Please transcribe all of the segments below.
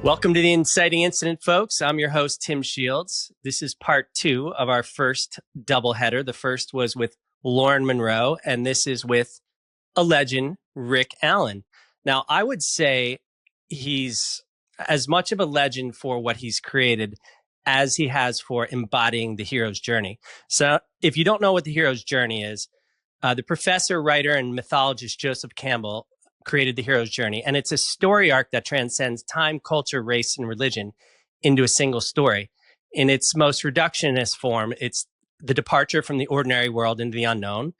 Welcome to the Inciting Incident, folks. I'm your host, Tim Shields. This is part 2 of our first doubleheader. The first was with Lauren Monroe, and this is with a legend, Rick Allen. Now, I would say he's as much of a legend for what he's created as he has for embodying the hero's journey. So if you don't know what the hero's journey is, the professor, writer, and mythologist Joseph Campbell created the hero's journey. And it's a story arc that transcends time, culture, race, and religion into a single story. In its most reductionist form, it's the departure from the ordinary world into the unknown,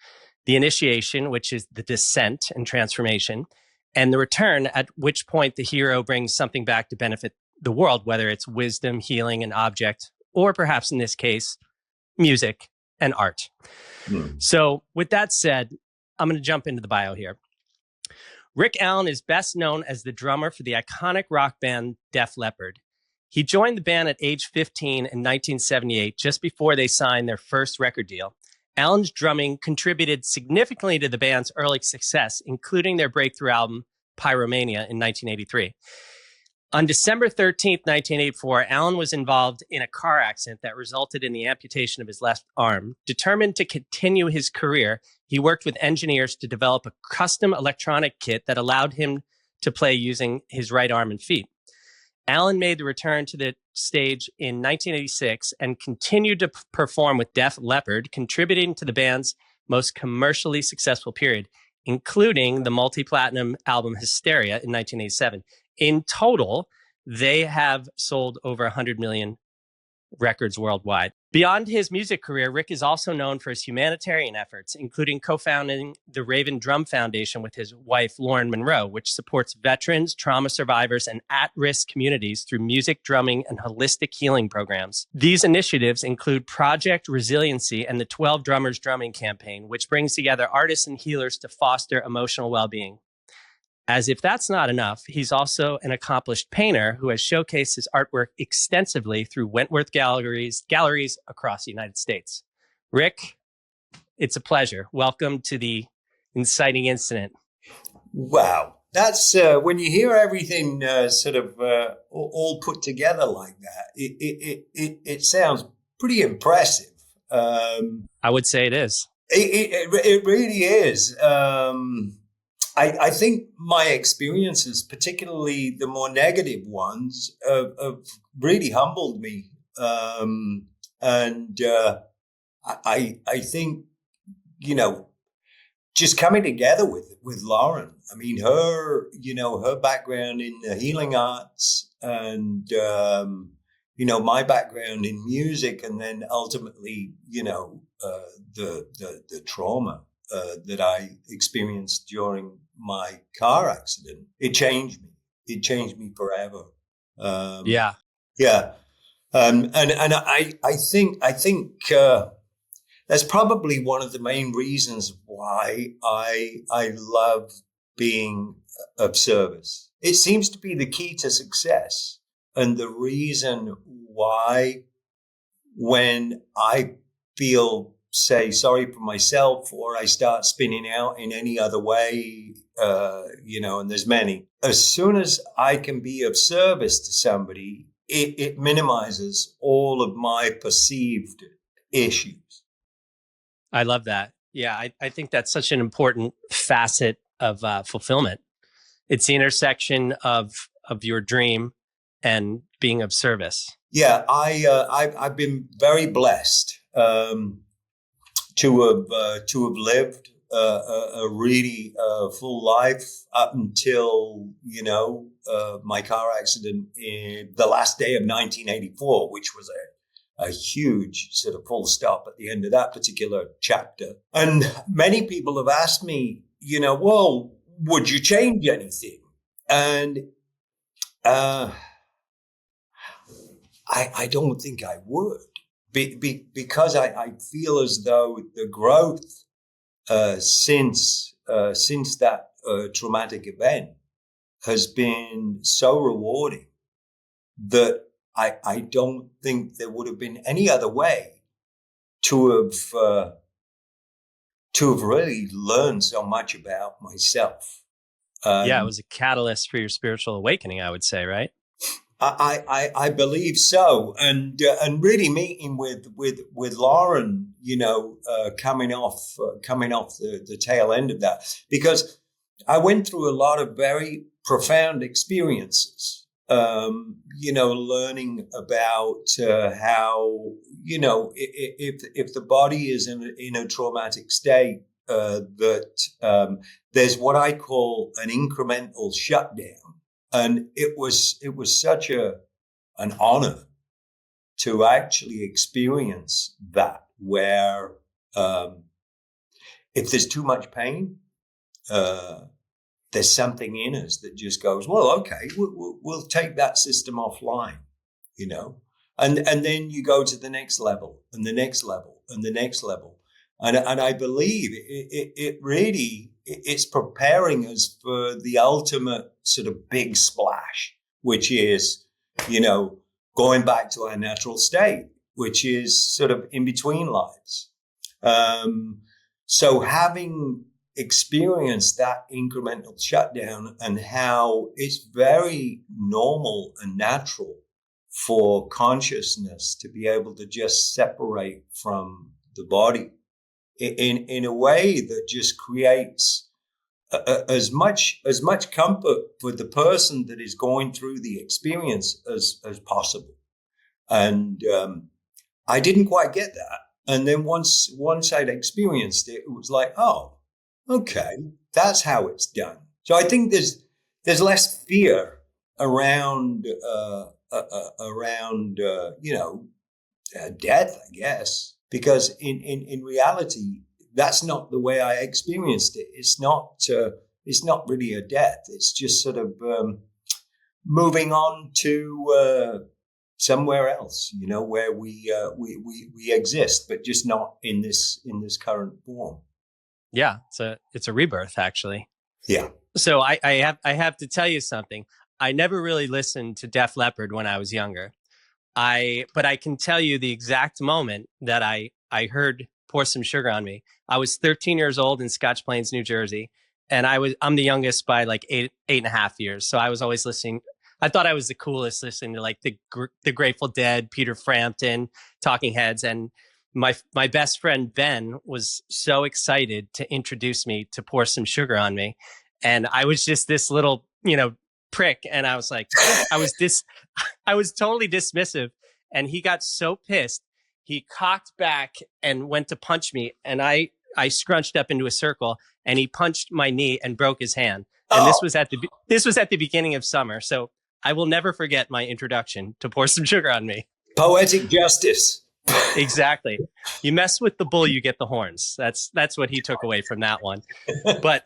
the initiation, which is the descent and transformation, and the return, at which point the hero brings something back to benefit the world, whether it's wisdom, healing, an object, or perhaps in this case, music and art. So with that said, I'm going to jump into the bio here. Rick Allen is best known as the drummer for the iconic rock band Def Leppard. He joined the band at age 15 in 1978, just before they signed their first record deal. Allen's drumming contributed significantly to the band's early success, including their breakthrough album, Pyromania, in 1983. On December 13th, 1984, Allen was involved in a car accident that resulted in the amputation of his left arm. Determined to continue his career, he worked with engineers to develop a custom electronic kit that allowed him to play using his right arm and feet. Allen made the return to the stage in 1986 and continued to perform with Def Leppard, contributing to the band's most commercially successful period, including the multi-platinum album Hysteria in 1987. In total, they have sold over 100 million records worldwide. Beyond his music career, Rick is also known for his humanitarian efforts, including co-founding the Raven Drum Foundation with his wife, Lauren Monroe, which supports veterans, trauma survivors, and at-risk communities through music, drumming, and holistic healing programs. These initiatives include Project Resiliency and the 12 Drummers Drumming Campaign, which brings together artists and healers to foster emotional well-being. As if that's not enough, he's also an accomplished painter who has showcased his artwork extensively through Wentworth galleries across the United States. Rick, it's a pleasure. Welcome to the Inciting Incident. Wow. That's when you hear everything all put together like that, it sounds pretty impressive. I would say it is. It really is. I think my experiences, particularly the more negative ones, have really humbled me. I think, just coming together with Lauren, I mean, her background in the healing arts and, my background in music, and then ultimately, the trauma that I experienced during my car accident. It changed me. It changed me forever. Yeah. And I think that's probably one of the main reasons why I love being of service. It seems to be the key to success, and the reason why when I feel, say, sorry for myself, or I start spinning out in any other way, and there's many. As soon as I can be of service to somebody, it minimizes all of my perceived issues. I love that. Yeah, I think that's such an important facet of fulfillment. It's the intersection of your dream and being of service. Yeah, I've been very blessed to have lived a really full life up until my car accident in the last day of 1984, which was a huge sort of full stop at the end of that particular chapter. And many people have asked me, well, would you change anything? And I don't think I would. Because I feel as though the growth since that traumatic event has been so rewarding that I don't think there would have been any other way to have really learned so much about myself. Yeah, it was a catalyst for your spiritual awakening, I would say, right? I believe so, and really meeting with Lauren, coming off the tail end of that, because I went through a lot of very profound experiences, learning about how, if the body is in a traumatic state, that there's what I call an incremental shutdown. And it was such an honor to actually experience that, where if there's too much pain, there's something in us that just goes, well, okay, we'll take that system offline, and then you go to the next level and the next level and the next level. And I believe it really, it's preparing us for the ultimate sort of big splash, which is, going back to our natural state, which is sort of in between lives. So having experienced that incremental shutdown and how it's very normal and natural for consciousness to be able to just separate from the body in a way that just creates as much comfort for the person that is going through the experience as possible. And I didn't quite get that. And then once I'd experienced it, it was like, oh, okay, that's how it's done. So I think there's less fear around death, I guess. Because in reality, that's not the way I experienced it. It's not really a death. It's just sort of moving on to somewhere else, where we exist, but just not in this current form. Yeah, it's a rebirth, actually. Yeah. So I have to tell you something. I never really listened to Def Leppard when I was younger. But I can tell you the exact moment that I heard Pour Some Sugar on Me. I was 13 years old in Scotch Plains, New Jersey, and I'm the youngest by like eight and a half years. So I was always listening. I thought I was the coolest, listening to like the Grateful Dead, Peter Frampton, Talking Heads, and my best friend Ben was so excited to introduce me to Pour Some Sugar on Me, and I was just this little prick, and I was like, I was totally dismissive, and he got so pissed he cocked back and went to punch me, and I scrunched up into a circle, and he punched my knee and broke his hand. And this was at the beginning of summer, so I will never forget my introduction to Pour Some Sugar on Me. Poetic justice. Exactly. You mess with the bull, you get the horns. That's what he took away from that one. But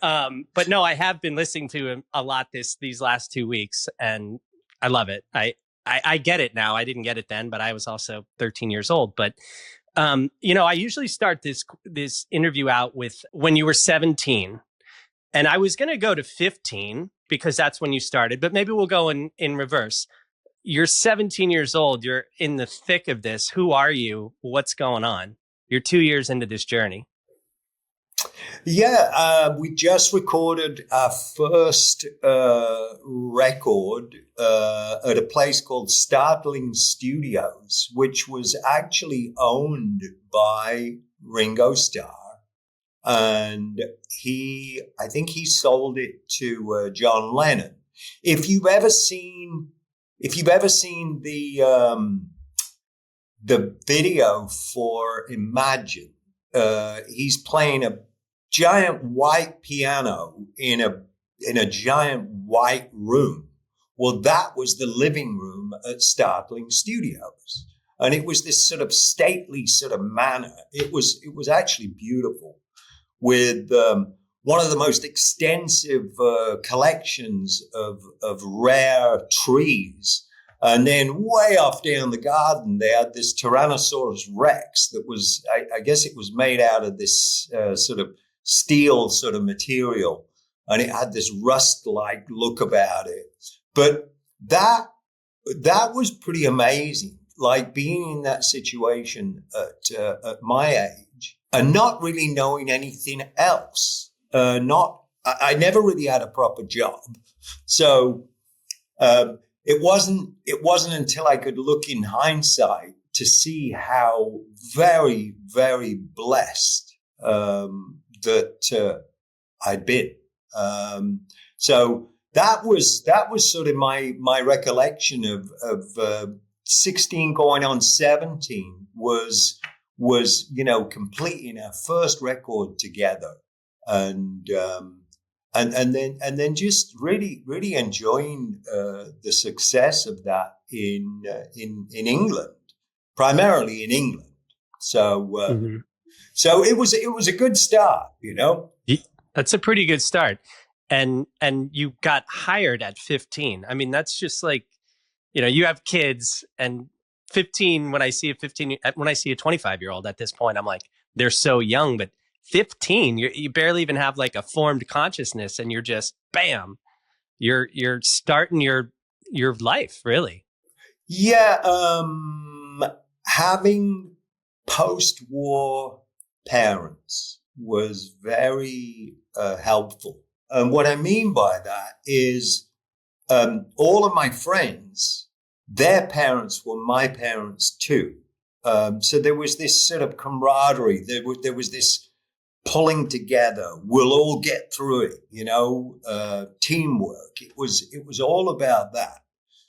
no, I have been listening to him a lot these last 2 weeks, and I love it. I get it now. I didn't get it then, but I was also 13 years old. But I usually start this interview out with when you were 17, and I was going to go to 15 because that's when you started. But maybe we'll go in reverse. You're 17 years old. You're in the thick of this. Who are you? What's going on? You're 2 years into this journey. Yeah, we just recorded our first record at a place called Startling Studios, which was actually owned by Ringo Starr. And I think he sold it to John Lennon. If you've ever seen the video for Imagine, he's playing a giant white piano in a giant white room. Well, that was the living room at Startling Studios, and it was this sort of stately sort of manner. It was actually beautiful, with one of the most extensive collections of rare trees. And then way off down the garden, they had this Tyrannosaurus Rex that was, I guess it was made out of this sort of steel sort of material. And it had this rust-like look about it. But that was pretty amazing, like being in that situation at my age and not really knowing anything else. I never really had a proper job. So it wasn't until I could look in hindsight to see how very, very blessed that I'd been. So that was sort of my recollection of 16 going on 17 was completing our first record together, and then just really enjoying the success of that in England, primarily in England. So so it was a good start, That's a pretty good start. And you got hired at 15. I mean, that's just like, you have kids, and 15, when I see a 25-year-old at this point, I'm like, they're so young. But 15, you barely even have like a formed consciousness, and you're just bam, you're starting your life, really. Yeah. Having post-war parents was very helpful. And what I mean by that is all of my friends, their parents were my parents too. So there was this sort of camaraderie. There was this pulling together. We'll all get through it, teamwork. It was all about that.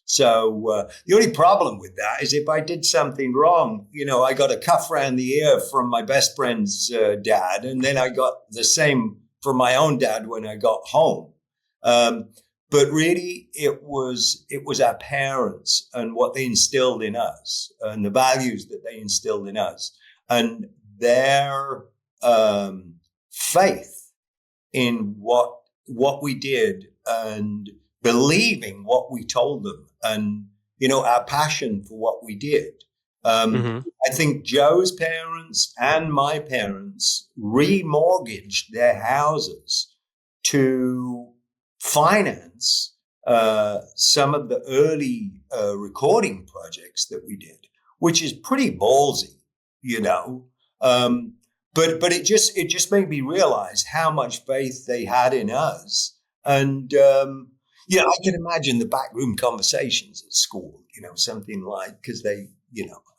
So the only problem with that is if I did something wrong, I got a cuff around the ear from my best friend's dad, and then I got the same from my own dad when I got home. But really, it was our parents and what they instilled in us, and the values that they instilled in us, and their faith in what we did, and believing what we told them, and our passion for what we did. I think Joe's parents and my parents remortgaged their houses to finance some of the early recording projects that we did, which is pretty ballsy, But it just made me realize how much faith they had in us. And I can imagine the backroom conversations at school, something like, because I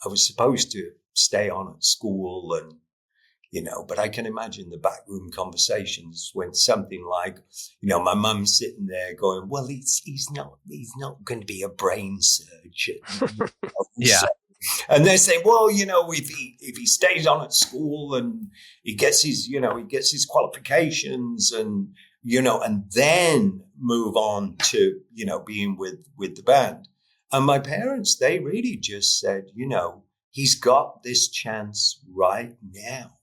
was supposed to stay on at school, and but I can imagine the backroom conversations when something like, my mum sitting there going, well, he's not going to be a brain surgeon. Yeah. And they say, well, if he stays on at school and he gets his qualifications, and and then move on to being with the band. And my parents, they really just said, he's got this chance right now.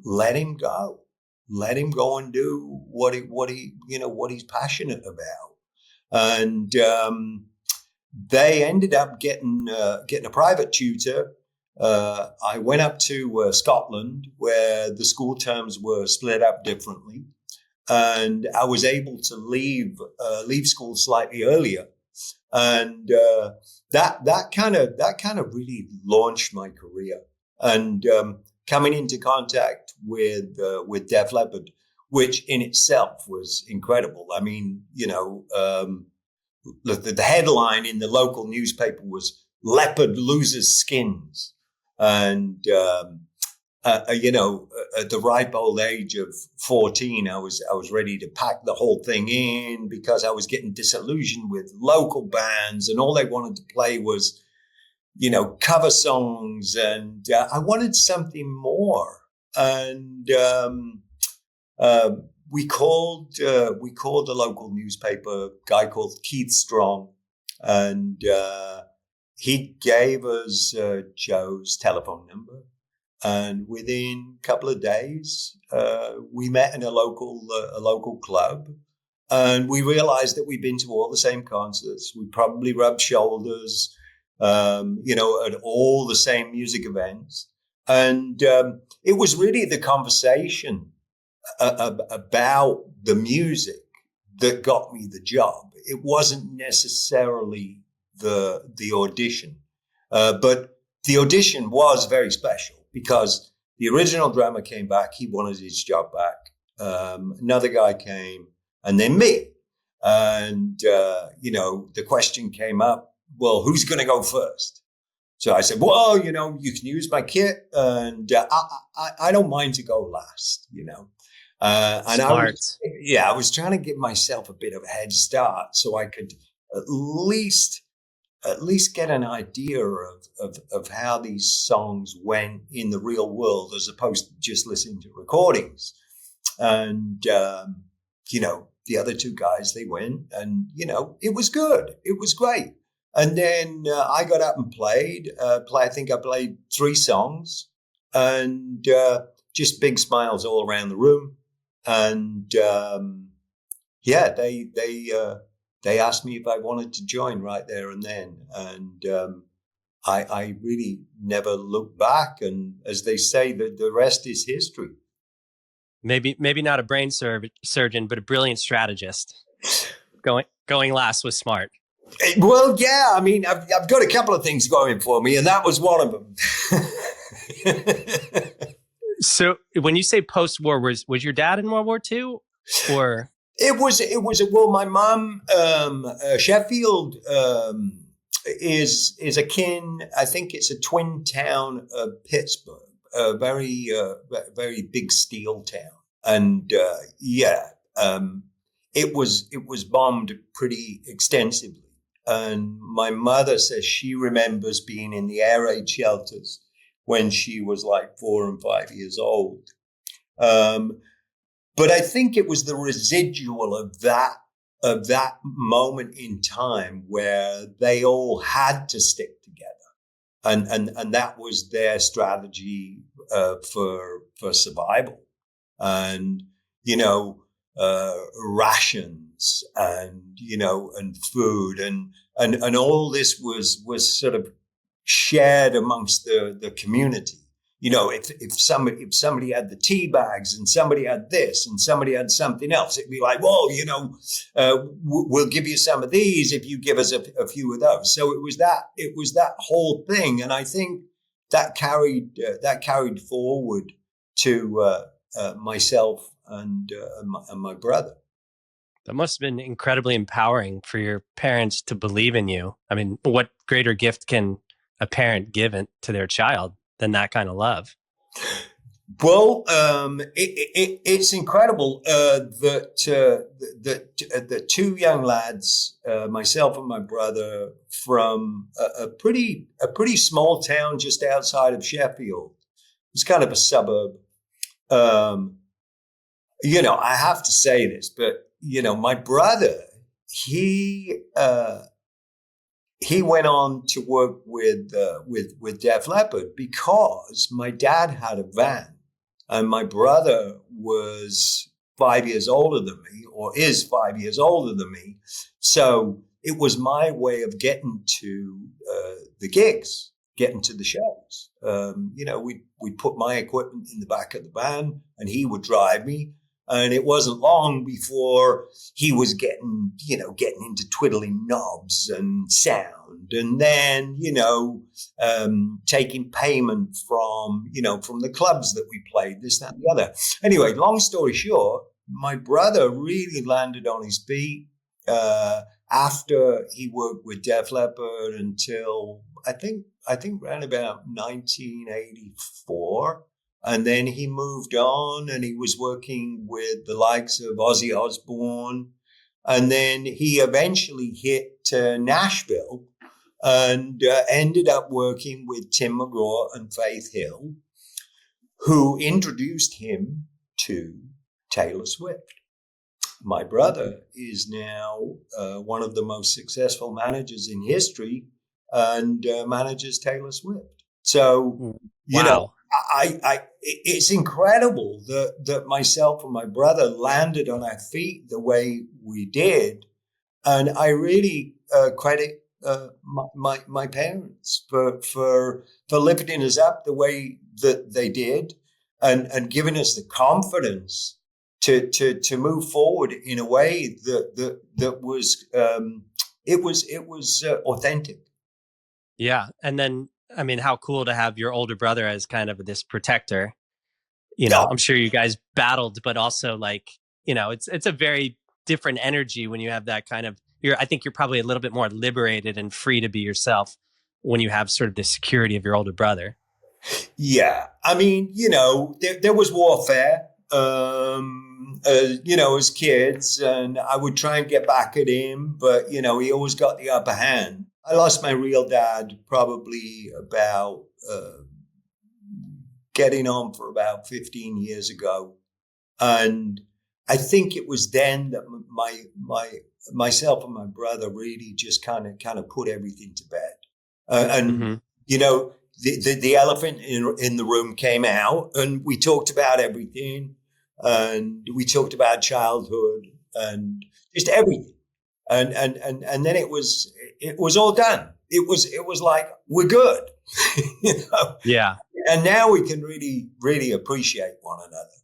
Let him go. Let him go and do what he's passionate about. And they ended up getting a private tutor. I went up to Scotland, where the school terms were split up differently, and I was able to leave school slightly earlier, and that kind of really launched my career. And coming into contact with Def Leppard, which in itself was incredible. I mean, the headline in the local newspaper was "Leppard loses skins," and at the ripe old age of 14, I was ready to pack the whole thing in, because I was getting disillusioned with local bands, and all they wanted to play was, cover songs, and I wanted something more. And we called the local newspaper, a guy called Keith Strong, and he gave us Joe's telephone number. And within a couple of days, we met in a local club, and we realized that we'd been to all the same concerts. We probably rubbed shoulders, at all the same music events. And it was really the conversation about the music that got me the job. It wasn't necessarily the audition, but the audition was very special, because the original drummer came back. He wanted his job back. Another guy came, and then me. And, the question came up, well, who's going to go first? So I said, well, you can use my kit, and I don't mind to go last, And Smart. I was trying to give myself a bit of a head start so I could at least get an idea of how these songs went in the real world, as opposed to just listening to recordings. And, the other two guys, they went, and, it was good. It was great. And then I got up and played. I think I played 3 songs, and just big smiles all around the room. And they asked me if I wanted to join right there and then. And I really never looked back. And as they say, the rest is history. Maybe not a brain surgeon, but a brilliant strategist. Going last was smart. Well, yeah. I mean, I've got a couple of things going for me, and that was one of them. So when you say post-war, was your dad in World War II, or? It was. Well, my mom, Sheffield, is akin. I think it's a twin town of Pittsburgh, a very very big steel town, and it was bombed pretty extensively. And my mother says she remembers being in the air raid shelters when she was like 4 and 5 years old. But I think it was the residual of that moment in time where they all had to stick together, and that was their strategy for survival, and rations, and food, and all this was sort of shared amongst the community. If somebody had the tea bags and somebody had this and somebody had something else, it'd be like, whoa, we'll give you some of these if you give us a few of those. So it was that whole thing, and I think that carried forward to myself and my brother. That must have been incredibly empowering for your parents to believe in you. I mean, what greater gift can a parent give to their child than that kind of love? Well, it's incredible that the 2 young lads, myself and my brother, from a pretty small town just outside of Sheffield. It's kind of a suburb. I have to say this, but my brother, he went on to work with Def Leppard because my dad had a van, and my brother was 5 years older than me, or is 5 years older than me. So it was my way of getting to the gigs, getting to the shows. We'd put my equipment in the back of the van, and he would drive me. And it wasn't long before he was getting into twiddling knobs and sound, and then, taking payment from the clubs that we played, this, that, and the other. Anyway, long story short, my brother really landed on his feet after he worked with Def Leppard until I think around about 1984. And then he moved on, and he was working with the likes of Ozzy Osbourne. And then he eventually hit Nashville and ended up working with Tim McGraw and Faith Hill, who introduced him to Taylor Swift. My brother is now one of the most successful managers in history, and manages Taylor Swift. So, wow. It's incredible that myself and my brother landed on our feet the way we did, and I really credit my parents for lifting us up the way that they did, and giving us the confidence to move forward in a way that was authentic. Yeah, and then, I mean, how cool to have your older brother as kind of this protector. I'm sure you guys battled, but also it's a very different energy when you have that kind of, I think you're probably a little bit more liberated and free to be yourself when you have sort of the security of your older brother. Yeah. I mean, there was warfare, as kids, and I would try and get back at him, but, he always got the upper hand. I lost my real dad probably about getting on for about 15 years ago. And I think it was then that myself and my brother really just kind of put everything to bed. The elephant in the room came out, and we talked about everything, and we talked about childhood and just everything. And then it was all done. It was like, we're good. Yeah. And now we can really, really appreciate one another.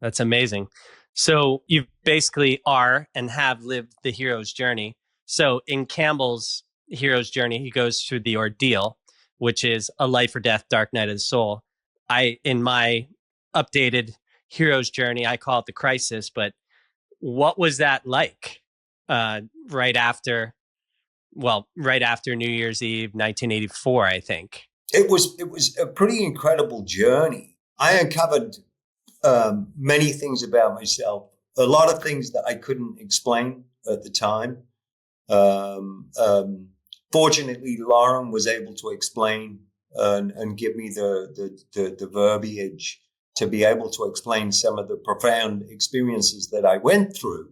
That's amazing. So you basically are and have lived the hero's journey. So in Campbell's hero's journey, he goes through the ordeal, which is a life or death, dark night of the soul. In my updated hero's journey, I call it the crisis. But what was that like right after New Year's Eve, 1984, I think? It was a pretty incredible journey. I uncovered many things about myself, a lot of things that I couldn't explain at the time. Fortunately, Lauren was able to explain and give me the verbiage to be able to explain some of the profound experiences that I went through.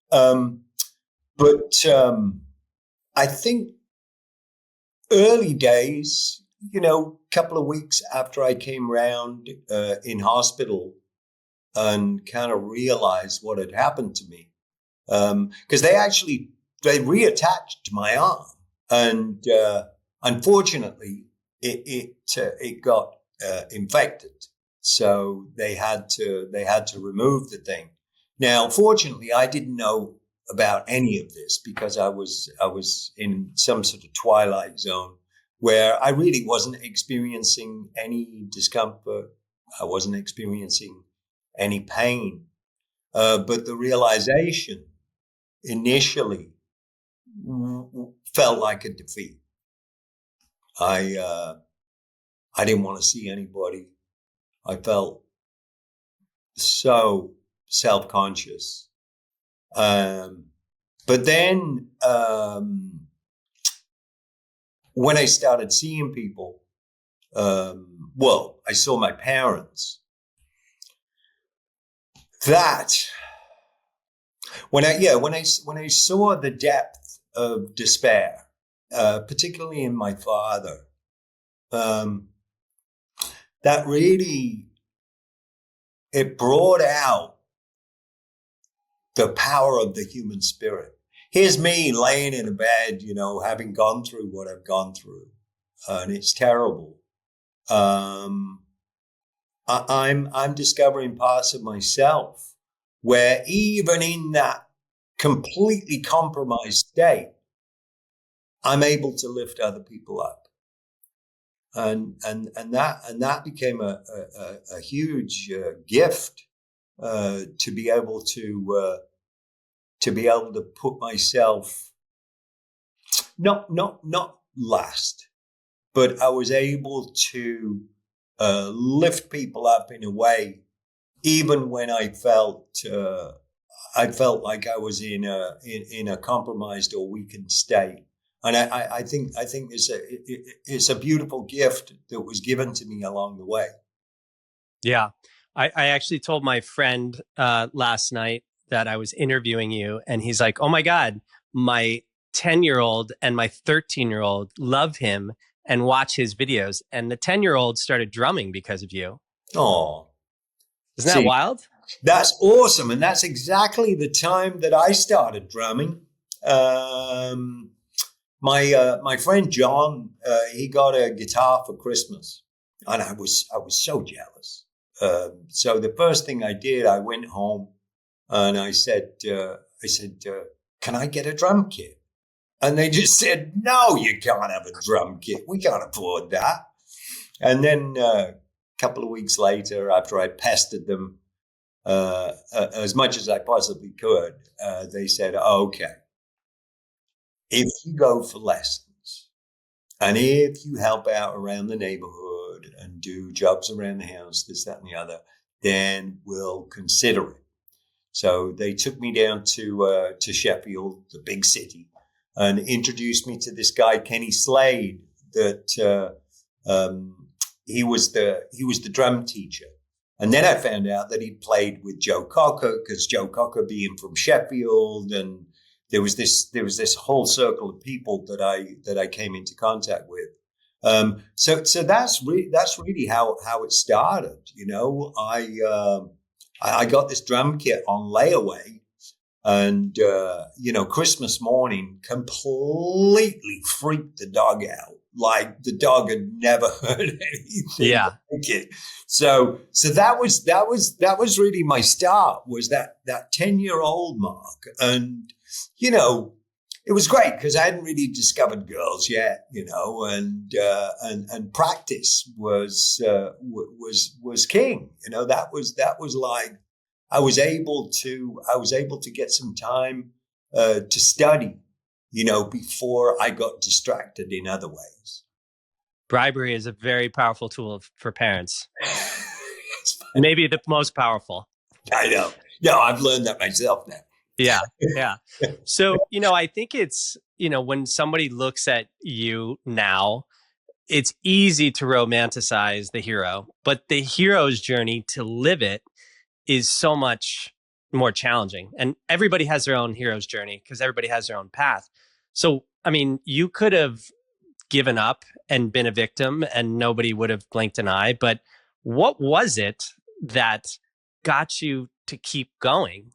But I think early days, a couple of weeks after I came round in hospital and kind of realized what had happened to me, because they reattached my arm, and unfortunately it got infected, so they had to remove the thing. Now, fortunately, I didn't know about any of this because I was in some sort of twilight zone where I really wasn't experiencing any discomfort. I wasn't experiencing any pain. But the realization initially felt like a defeat. I didn't want to see anybody. I felt so self-conscious. But then when I started seeing people, I saw my parents. When I saw the depth of despair, particularly in my father, that really, it brought out the power of the human spirit. Here's me laying in a bed, having gone through what I've gone through, and it's terrible. I'm discovering parts of myself where even in that completely compromised state, I'm able to lift other people up, and that became a huge gift to be able to put myself not last, but I was able to lift people up in a way, even when I felt like I was in a compromised or weakened state. And I think it's a beautiful gift that was given to me along the way. Yeah. I actually told my friend last night that I was interviewing you, and he's like, oh my God, my 10-year-old and my 13-year-old love him and watch his videos. And the 10-year-old started drumming because of you. Oh, isn't that wild? That's awesome. And that's exactly the time that I started drumming. My friend John, he got a guitar for Christmas, and I was so jealous. So the first thing I did, I went home and I said, can I get a drum kit? And they just said, no, you can't have a drum kit. We can't afford that. And then a couple of weeks later, after I pestered them, as much as I possibly could. They said, okay, if you go for lessons and if you help out around the neighborhood and do jobs around the house, this, that, and the other, then we'll consider it. So they took me down to Sheffield, the big city, and introduced me to this guy, Kenny Slade, that he was the drum teacher. And then I found out that he'd played with Joe Cocker, because Joe Cocker being from Sheffield, and there was this whole circle of people that I came into contact with. So that's really how it started. You know, I got this drum kit on layaway, and Christmas morning completely freaked the dog out. Like the dog had never heard anything like it. So that was really my start, was that 10-year-old mark. And, it was great because I hadn't really discovered girls yet, and practice was king. That was like, I was able to get some time to study, before I got distracted in other ways. Bribery is a very powerful tool for parents. Maybe the most powerful. I know. No, I've learned that myself now. Yeah. So, I think it's, when somebody looks at you now, it's easy to romanticize the hero, but the hero's journey to live it is so much more challenging. And everybody has their own hero's journey because everybody has their own path. So, you could have given up and been a victim and nobody would have blinked an eye. But what was it that got you to keep going?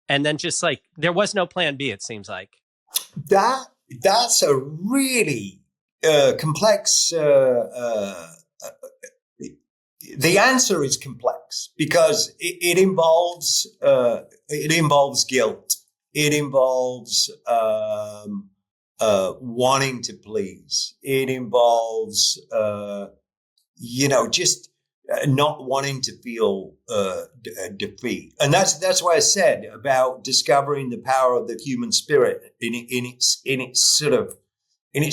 And then just like, there was no plan B, it seems like. That's a really complex, the answer is complex because it involves guilt. It involves wanting to please. It involves just not wanting to feel defeat. And that's why I said about discovering the power of the human spirit in its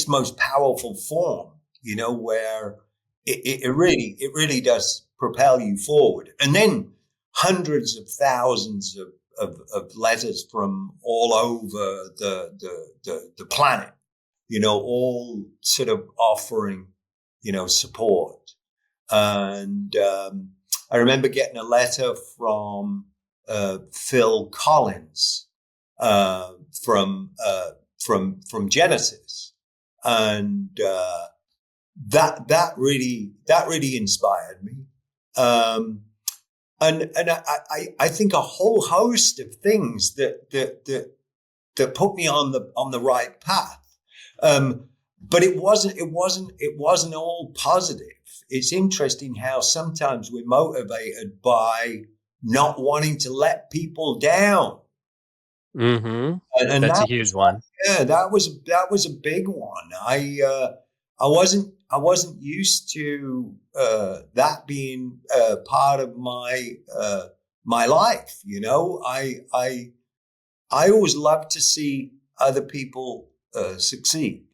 most powerful form. Where it really does propel you forward. And then hundreds of thousands of letters from all over the planet, all sort of offering, support. And I remember getting a letter from Phil Collins from Genesis, and that really inspired me. And I think a whole host of things that put me on the right path. But it wasn't all positive. It's interesting how sometimes we're motivated by not wanting to let people down. Mm-hmm. And that's a huge one. Yeah, that was a big one. I wasn't used to that being part of my life. I always love to see other people succeed.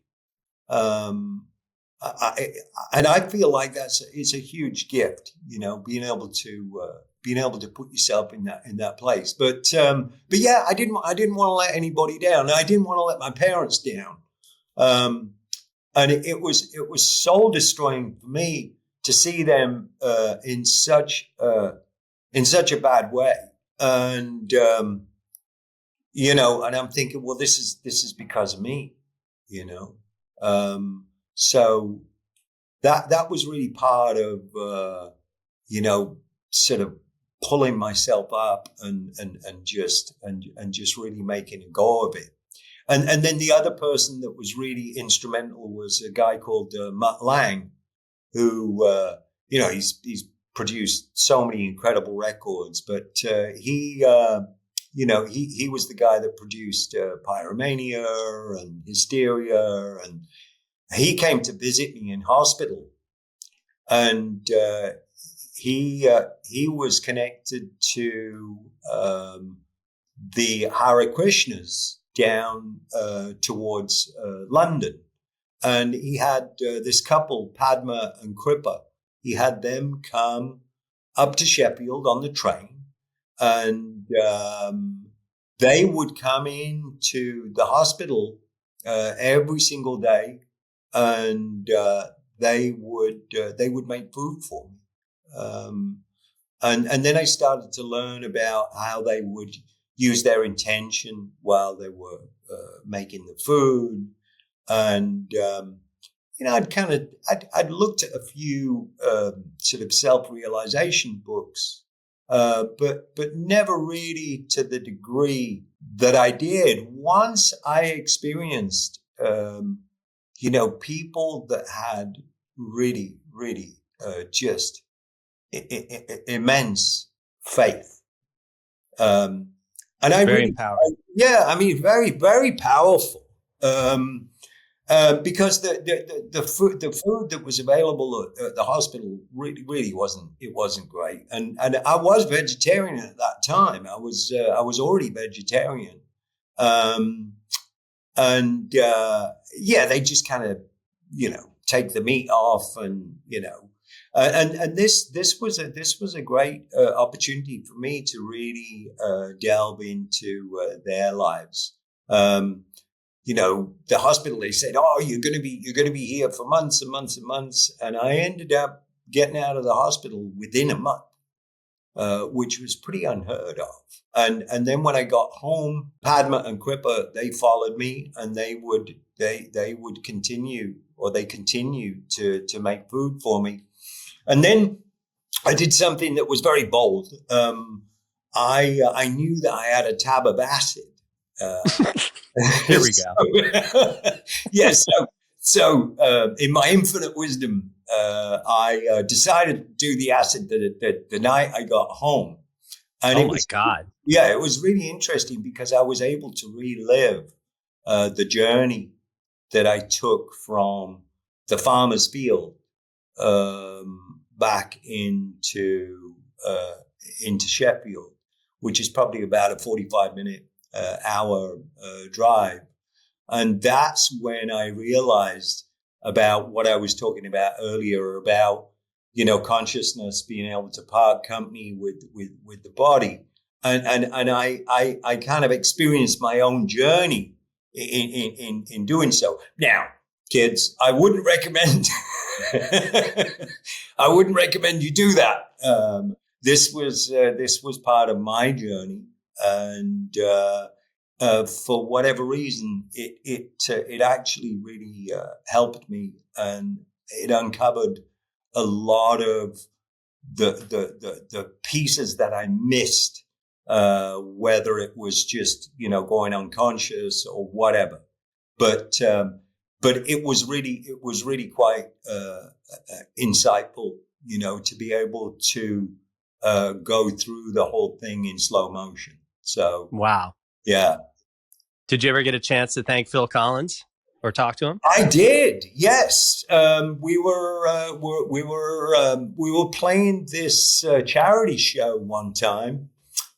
I feel like it's a huge gift, being able to put yourself in that place. But yeah, I didn't want to let anybody down. I didn't want to let my parents down. And it was soul destroying for me to see them in such a bad way. And and I'm thinking, well, this is because of me, So that was really part of sort of pulling myself up and just really making a go of it. And then the other person that was really instrumental was a guy called Mutt Lang, who he's produced so many incredible records, but he was the guy that produced Pyromania and Hysteria, and he came to visit me in hospital, and he was connected to the Hare Krishnas down towards London. And he had this couple, Padma and Kripa. He had them come up to Sheffield on the train, and they would come into the hospital every single day, and they would make food for me. And then I started to learn about how they would use their intention while they were making the food. And, I'd looked at a few sort of self-realization books, but never really to the degree that I did once I experienced, people that had really, really just immense faith. And I very really, empowering. very, very powerful. Because the food that was available at the hospital really wasn't great, and I was vegetarian at that time. I was already vegetarian, they just kind of take the meat off, and this was a great opportunity for me to really delve into their lives. The hospital, they said, "Oh, you're going to be here for months and months and months," and I ended up getting out of the hospital within a month, which was pretty unheard of. And then when I got home, Padma and Kripa, they followed me, and they would continue, or they continued to make food for me. And then I did something that was very bold. I knew that I had a tab of acid. Here we go. Yes. So in my infinite wisdom, I decided to do the acid the night I got home. And oh my God. Yeah, it was really interesting because I was able to relive the journey that I took from the farmer's field back into Sheffield, which is probably about a 45-minute hour drive. And that's when I realized about what I was talking about earlier about, consciousness being able to part company with the body. And I kind of experienced my own journey in doing so. Now, kids, I wouldn't recommend you do that. This was part of my journey. And for whatever reason, it actually really helped me, and it uncovered a lot of the pieces that I missed, whether it was just going unconscious or whatever. But it was really quite insightful, to be able to go through the whole thing in slow motion. So wow. Yeah. Did you ever get a chance to thank Phil Collins or talk to him? I did. Yes. We were playing this charity show one time,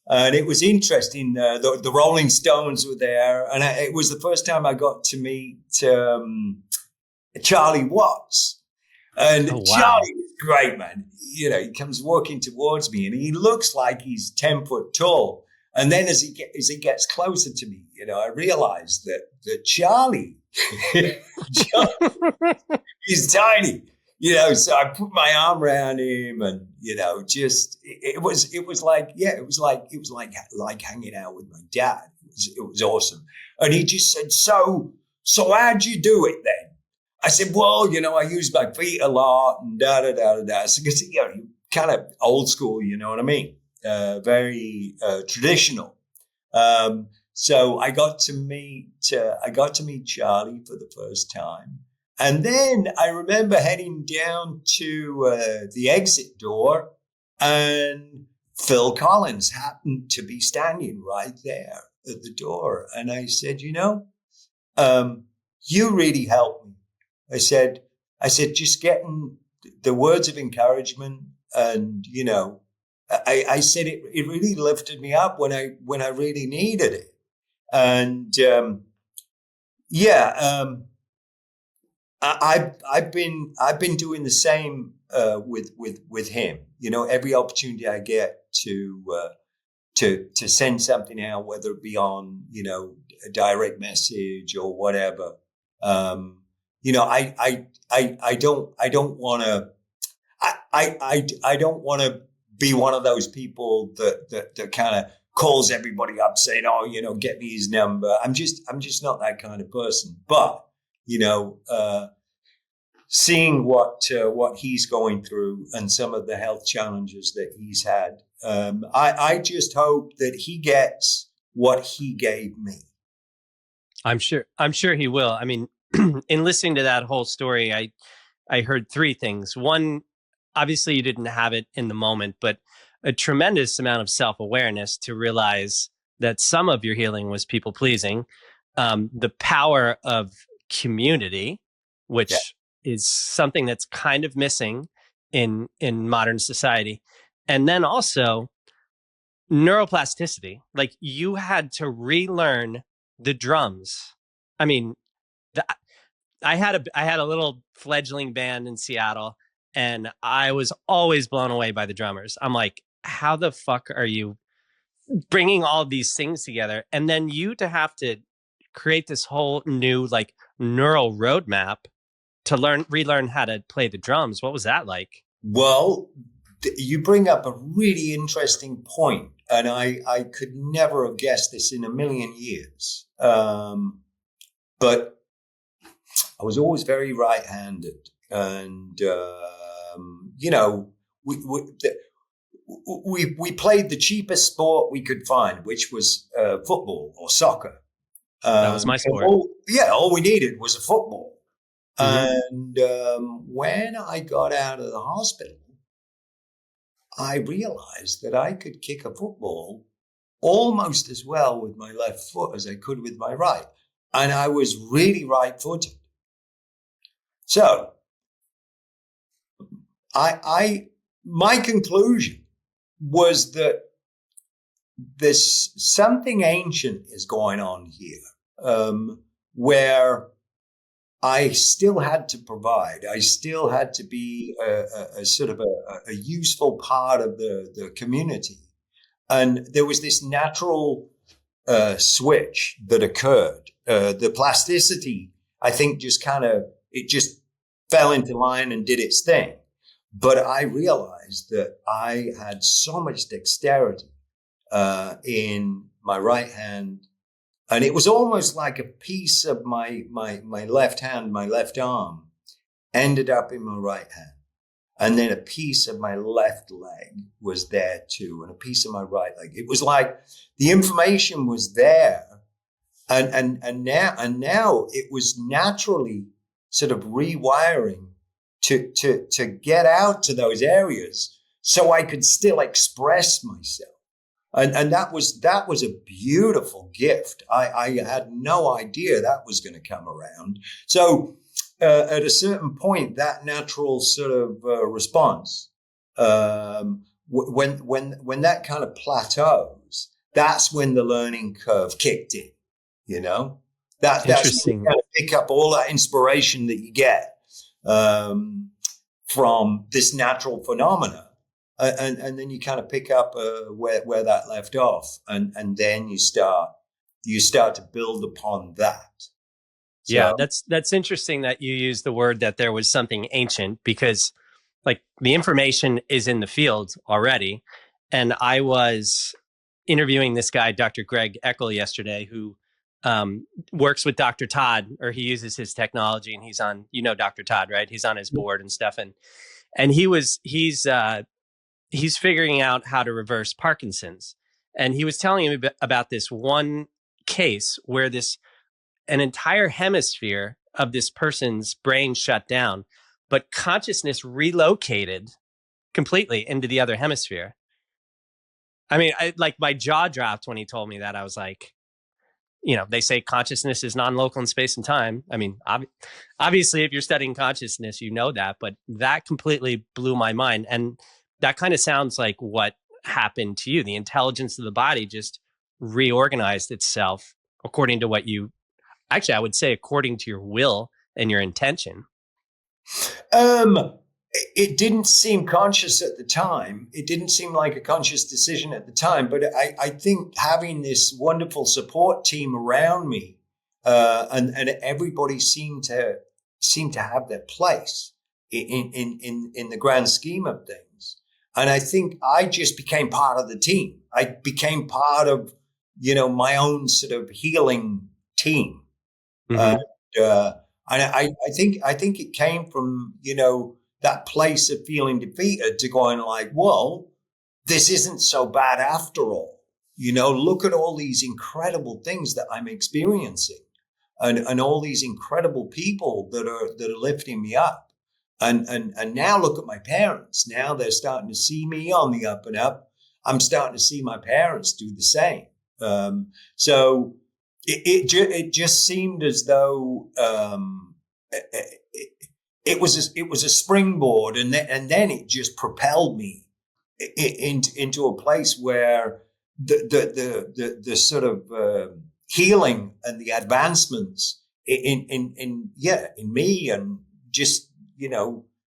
and it was interesting. The Rolling Stones were there, and it was the first time I got to meet Charlie Watts. And oh, wow. Charlie was great, man. He comes walking towards me, and he looks like he's 10 foot tall. And then as he gets closer to me, I realized that Charlie, he's tiny, so I put my arm around him, and, it was like hanging out with my dad. It was awesome. And he just said, so how'd you do it then? I said, well, I use my feet a lot, and da-da-da-da-da. So, because, kind of old school, you know what I mean? Very traditional. So I got to meet Charlie for the first time. And then I remember heading down to the exit door, and Phil Collins happened to be standing right there at the door. And I said, you really helped me. I said, just getting the words of encouragement And, I said it really lifted me up when I really needed it. And, I've been doing the same, with him, every opportunity I get to send something out, whether it be on, a direct message or whatever. I don't want to, I don't want to be one of those people that kind of calls everybody up saying, oh, get me his number. I'm just not that kind of person. But, seeing what he's going through and some of the health challenges that he's had, I just hope that he gets what he gave me. I'm sure he will. I mean, in listening to that whole story, I heard three things. One, obviously you didn't have it in the moment, but a tremendous amount of self-awareness to realize that some of your healing was people pleasing. The power of community, which is something that's kind of missing in modern society. And then also neuroplasticity. Like, you had to relearn the drums. I mean, I had a little fledgling band in Seattle, and I was always blown away by the drummers. I'm like, how the fuck are you bringing all these things together? And then you to have to create this whole new like neural roadmap to relearn how to play the drums. What was that like? Well, you bring up a really interesting point, and I could never have guessed this in a million years. But I was always very right-handed, and we played the cheapest sport we could find, which was football or soccer. That was my sport. All we needed was a football. Mm-hmm. And when I got out of the hospital, I realized that I could kick a football almost as well with my left foot as I could with my right. And I was really right-footed. So my conclusion was that there's something ancient is going on here, where I still had to provide. I still had to be a sort of a useful part of the community. And there was this natural switch that occurred. The plasticity, I think, just fell into line and did its thing. But I realized that I had so much dexterity in my right hand. And it was almost like a piece of my left hand, my left arm, ended up in my right hand. And then a piece of my left leg was there too, and a piece of my right leg. It was like the information was there. And now it was naturally sort of rewiring to get out to those areas so I could still express myself. And that was a beautiful gift. I had no idea that was going to come around. So at a certain point, that natural sort of response, when that kind of plateaus, that's when the learning curve kicked in. That's when you kind of pick up all that inspiration that you get from this natural phenomena. And then you kind of pick up where that left off, and then you start to build upon that. So, yeah, that's interesting that you use the word that there was something ancient, because like the information is in the field already. And I was interviewing this guy, Dr. Greg Eckel, yesterday, who works with Dr. Todd, or he uses his technology, and he's on, Dr. Todd, right? He's on his board and stuff. And he's figuring out how to reverse Parkinson's. And he was telling me about this one case where an entire hemisphere of this person's brain shut down, but consciousness relocated completely into the other hemisphere. I mean, my jaw dropped when he told me that. I was like, they say consciousness is non-local in space and time. I mean, obviously, if you're studying consciousness, you know that, but that completely blew my mind. And that kind of sounds like what happened to you. The intelligence of the body just reorganized itself according to what you, actually, I would say according to your will and your intention. It didn't seem conscious at the time. It didn't seem like a conscious decision at the time. But I think having this wonderful support team around me, and everybody seemed to have their place in the grand scheme of things. And I think I just became part of the team. I became part of, my own sort of healing team. Mm-hmm. And I think it came from, that place of feeling defeated to going like, well, this isn't so bad after all. Look at all these incredible things that I'm experiencing, and all these incredible people that are lifting me up. And now look at my parents. Now they're starting to see me on the up and up. I'm starting to see my parents do the same. So it just seemed as though it was a springboard, and then it just propelled me into a place where the sort of healing and the advancements in me, and just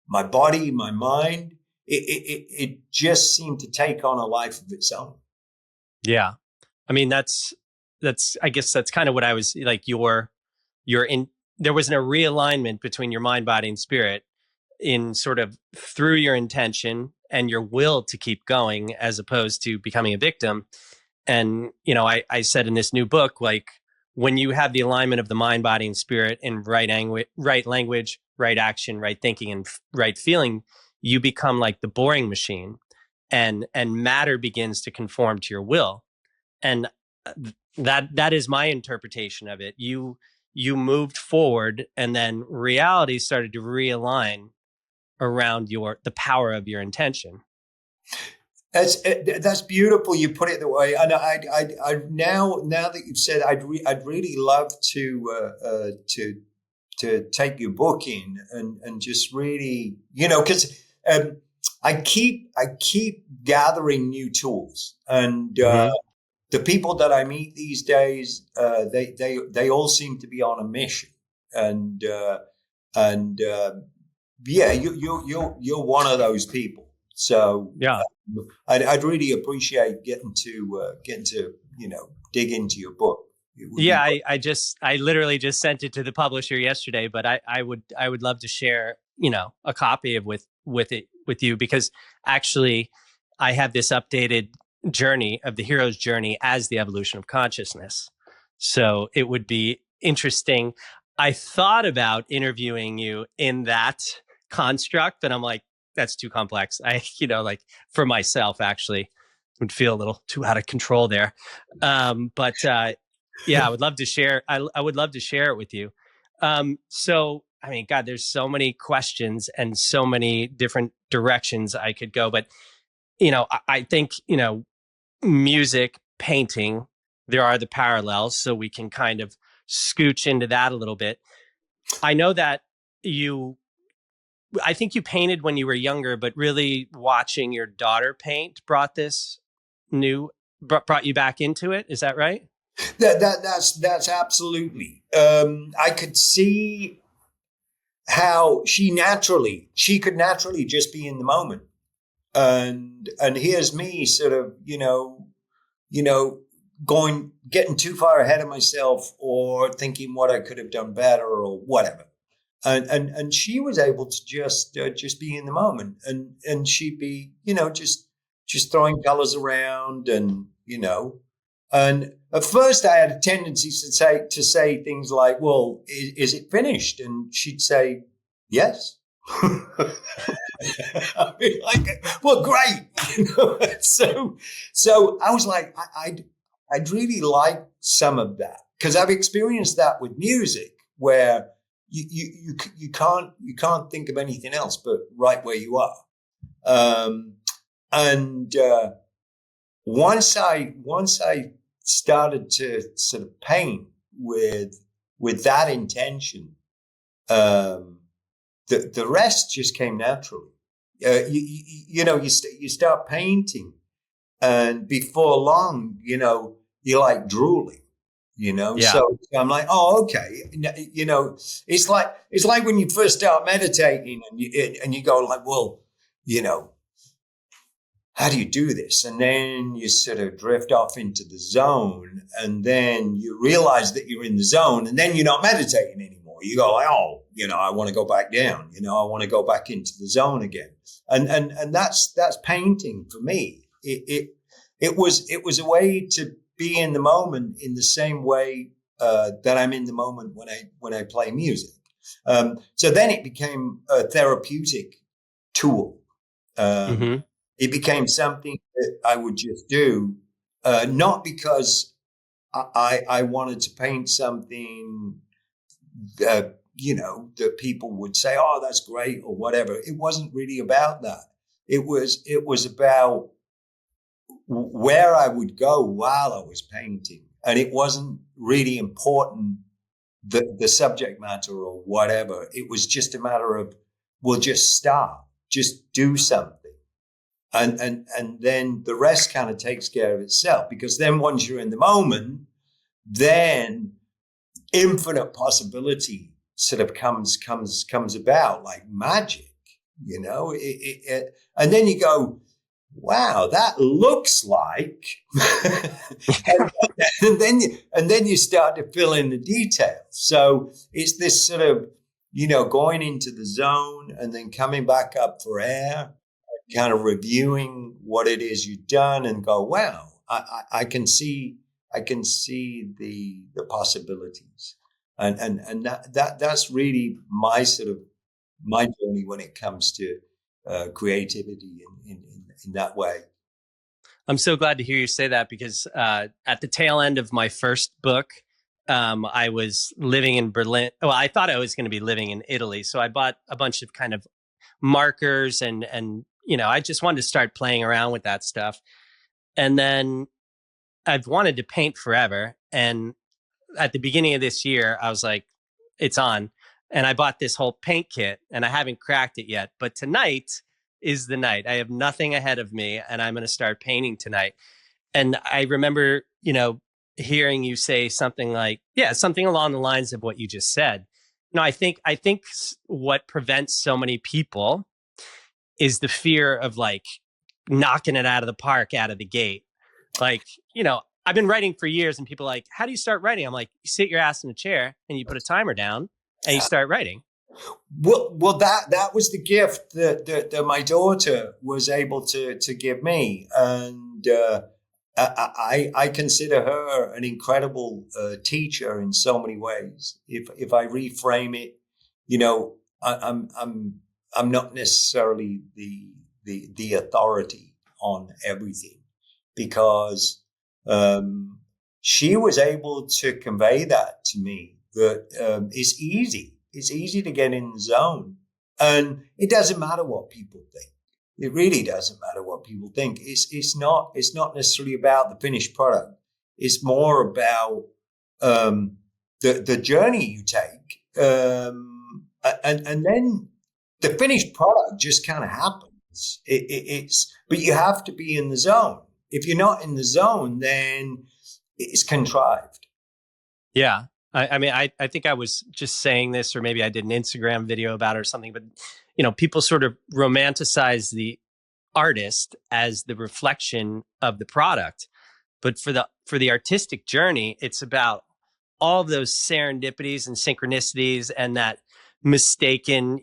my body, my mind, it just seemed to take on a life of its own. Yeah, I mean that's I guess that's kind of what I was like. There was a realignment between your mind, body, and spirit in sort of through your intention and your will to keep going, as opposed to becoming a victim. And, I said in this new book, like when you have the alignment of the mind, body, and spirit in right language, right action, right thinking, and right feeling, you become like the boring machine, and matter begins to conform to your will. And that is my interpretation of it. You moved forward, and then reality started to realign around the power of your intention. That's beautiful. You put it that way, and I now that you've said, I'd really love to take your book in and just really, because I keep gathering new tools, and the people that I meet these days, they all seem to be on a mission, and yeah, you're one of those people. So yeah, I'd really appreciate getting to dig into your book. Yeah, I literally just sent it to the publisher yesterday, but I would love to share, a copy of with you, because actually I have this updated journey of the hero's journey as the evolution of consciousness. So it would be interesting. I thought about interviewing you in that construct, but I'm like, that's too complex. Like for myself, actually, would feel a little too out of control there. But yeah, I would love to share. I would love to share it with you. So, I mean, God, there's so many questions and so many different directions I could go. But, I think, music, painting, there are the parallels. So we can kind of scooch into that a little bit. I know that I think you painted when you were younger, but really watching your daughter paint brought you back into it. Is that right? That's absolutely. I could see how she could naturally just be in the moment, and here's me sort of getting too far ahead of myself, or thinking what I could have done better or whatever, and she was able to just be in the moment, and she'd be just throwing colors around, and and at first I had a tendency to say things like, well, is it finished? And she'd say, yes. I'd be like, well, great. So I was like, I'd really like some of that, because I've experienced that with music, where you can't think of anything else but right where you are. Once I started to sort of paint with that intention, the rest just came naturally. you start painting, and before long, you're like drooling, Yeah. So I'm like, oh, okay. It's like when you first start meditating and you go like, well, you know, how do you do this? And then you sort of drift off into the zone, and then you realize that you're in the zone, and then you're not meditating anymore. You go like, oh, I want to go back down. I want to go back into the zone again. And that's painting for me. It was a way to be in the moment in the same way that I'm in the moment when I play music. So then it became a therapeutic tool. Hmm. It became something that I would just do, not because I wanted to paint something that, that people would say, oh, that's great or whatever. It wasn't really about that. It was about where I would go while I was painting. And it wasn't really important, the subject matter or whatever. It was just a matter of, we'll just start, just do something. And then the rest kind of takes care of itself, because then once you're in the moment, then infinite possibility sort of comes about like magic, and then you go, wow, that looks like, and then you start to fill in the details. So it's this sort of, going into the zone and then coming back up for air, kind of reviewing what it is you've done, and go, wow, I can see the possibilities, and that's really my journey when it comes to creativity in that way. I'm so glad to hear you say that, because at the tail end of my first book, I was living in Berlin. Well, I thought I was going to be living in Italy, so I bought a bunch of kind of markers and I just wanted to start playing around with that stuff. And then I've wanted to paint forever. And at the beginning of this year, I was like, it's on. And I bought this whole paint kit, and I haven't cracked it yet. But tonight is the night. I have nothing ahead of me, and I'm going to start painting tonight. And I remember, hearing you say something like, yeah, something along the lines of what you just said. I think what prevents so many people is the fear of like knocking it out of the park out of the gate. Like, I've been writing for years, and people are like, how do you start writing? I'm like, you sit your ass in a chair and you put a timer down and you start writing. Well, that was the gift that my daughter was able to give me, and I consider her an incredible teacher in so many ways. If I reframe it, I'm not necessarily the authority on everything, because she was able to convey that to me, that it's easy. It's easy to get in the zone, and it doesn't matter what people think. It really doesn't matter what people think. It's not necessarily about the finished product. It's more about the journey you take, and then the finished product just kind of happens. But you have to be in the zone. If you're not in the zone, then it's contrived. Yeah. I mean, I think I was just saying this, or maybe I did an Instagram video about it or something, but, people sort of romanticize the artist as the reflection of the product. But for the artistic journey, it's about all of those serendipities and synchronicities, and that mistaken,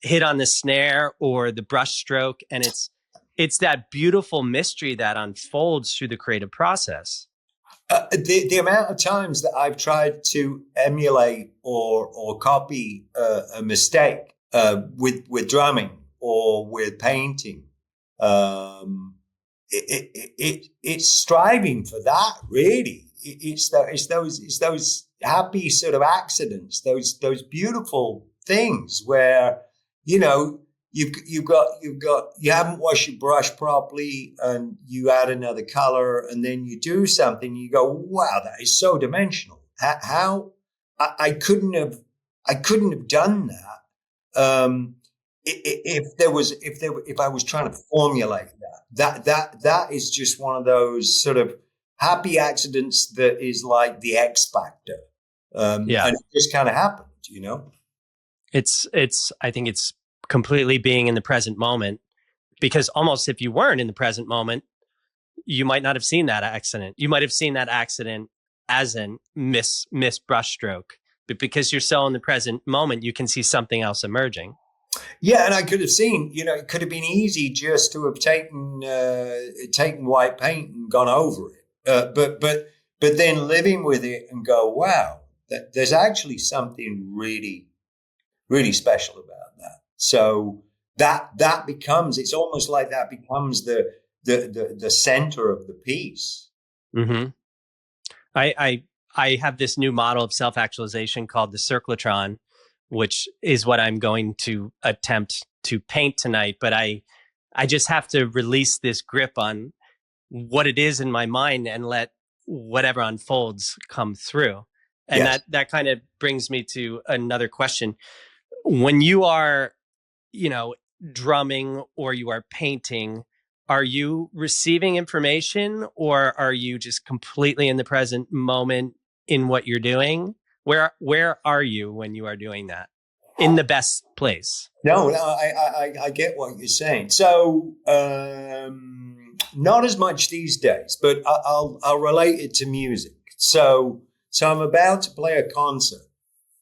hit on the snare or the brush stroke. And it's that beautiful mystery that unfolds through the creative process. The amount of times that I've tried to emulate or copy a mistake with drumming or with painting, it's striving for that. Really, it's those happy sort of accidents, those beautiful things where you haven't washed your brush properly, and you add another color, and then you do something. You go, wow, that is so dimensional. How I couldn't have done that if I was trying to formulate that is just one of those sort of happy accidents that is like the X factor. And it just kind of happened, you know? I think it's completely being in the present moment, because almost if you weren't in the present moment, you might not have seen that accident. You might have seen that accident as an miss brushstroke, but because you're so in the present moment, you can see something else emerging. Yeah, and I could have seen, you know, it could have been easy just to have taken white paint and gone over it. But then living with it and go, wow, there's actually something really, really special about that. So that becomes, it's almost like that becomes the center of the piece. Mm-hmm. I have this new model of self-actualization called the circlotron, which is what I'm going to attempt to paint tonight. But I just have to release this grip on what it is in my mind and let whatever unfolds come through. And Yes. that kind of brings me to another question. When you are, drumming or you are painting, are you receiving information or are you just completely in the present moment in what you're doing? Where are you when you are doing that in the best place? No, I get what you're saying. So not as much these days, but I'll relate it to music. So I'm about to play a concert,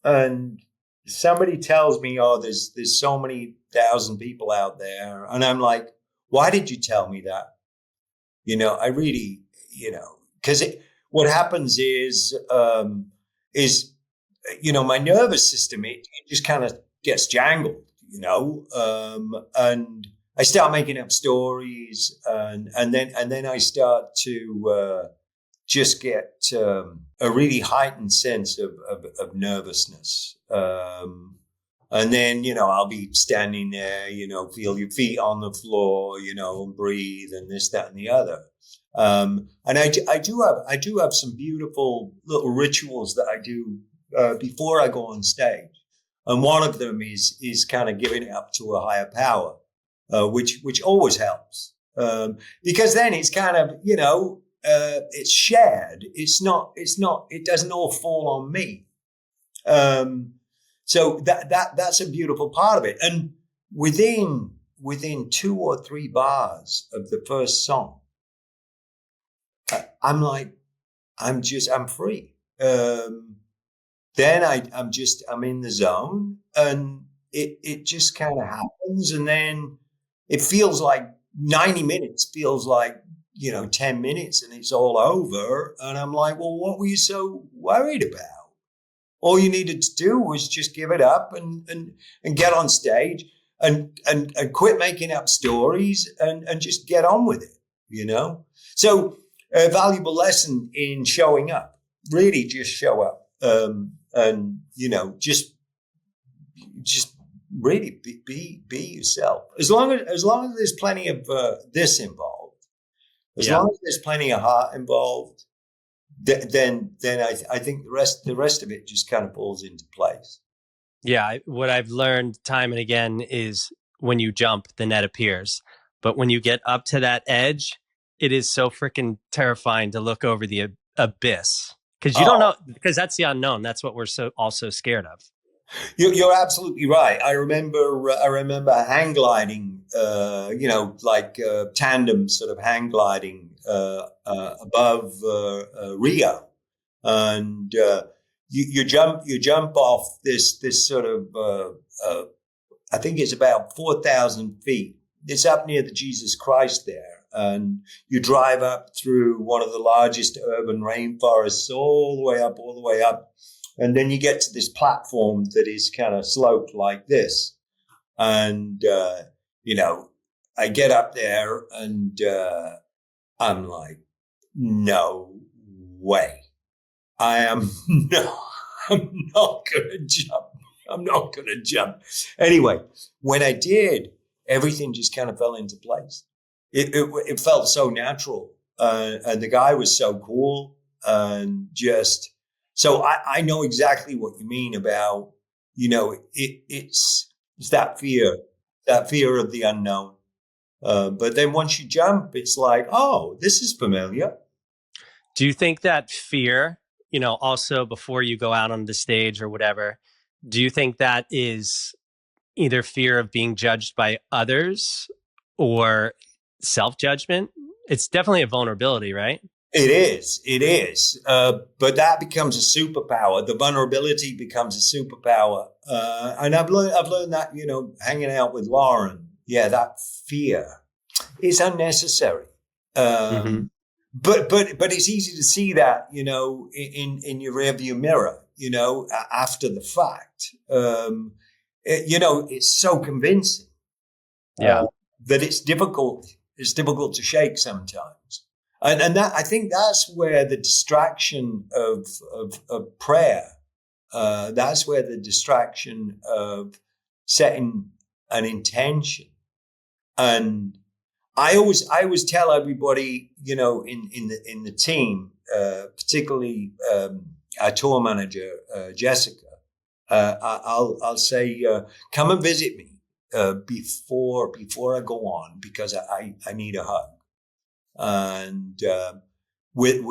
and somebody tells me, "Oh, there's so many thousand people out there," and I'm like, "Why did you tell me that?" I really, because what happens is my nervous system, it just kind of gets jangled, and I start making up stories, and then I start to just get a really heightened sense of nervousness. And then, I'll be standing there, feel your feet on the floor, and breathe and this, that, and the other. And I do have some beautiful little rituals that I do before I go on stage. And one of them is kind of giving it up to a higher power, which always helps. Because then it's kind of, it's shared. It doesn't all fall on me. So that's a beautiful part of it. And within 2 or 3 bars of the first song, I'm like, I'm free. Then I'm in the zone, and it just kind of happens. And then it feels like 90 minutes feels like, 10 minutes, and it's all over. And I'm like, well, what were you so worried about? All you needed to do was just give it up and get on stage and quit making up stories and just get on with it, So a valuable lesson in showing up, really just show up, and, just really be yourself. As long as there's plenty of this involved, as long as there's plenty of heart involved, then I think the rest of it just kind of falls into place. Yeah, what I've learned time and again is when you jump, the net appears. But when you get up to that edge, it is so freaking terrifying to look over the abyss, because you don't know, because that's the unknown. That's what we're so scared of. You're absolutely right. I remember hang gliding, like tandem sort of hang gliding above Rio, and you jump off this sort of I think it's about 4,000 feet. It's up near the Jesus Christ there, and you drive up through one of the largest urban rainforests all the way up. And then you get to this platform that is kind of sloped like this. And, I get up there and I'm like, no way. I'm not going to jump. I'm not going to jump. Anyway, when I did, everything just kind of fell into place. It felt so natural. And the guy was so cool, and just... So I know exactly what you mean about, it's that fear that fear of the unknown. But then once you jump, it's like, oh, this is familiar. Do you think that fear, also before you go out on the stage or whatever, do you think that is either fear of being judged by others or self-judgment? It's definitely a vulnerability, right? It is. But that becomes a superpower. The vulnerability becomes a superpower. And I've learned that, hanging out with Lauren, that fear is unnecessary. Mm-hmm. But it's easy to see that, in your rearview mirror, after the fact. It's so convincing. That it's difficult. It's difficult to shake sometimes. And that, I think that's where the distraction of prayer, that's where the distraction of setting an intention. And I always tell everybody, in the team, particularly our tour manager, Jessica, I'll say, come and visit me before I go on, because I need a hug. And with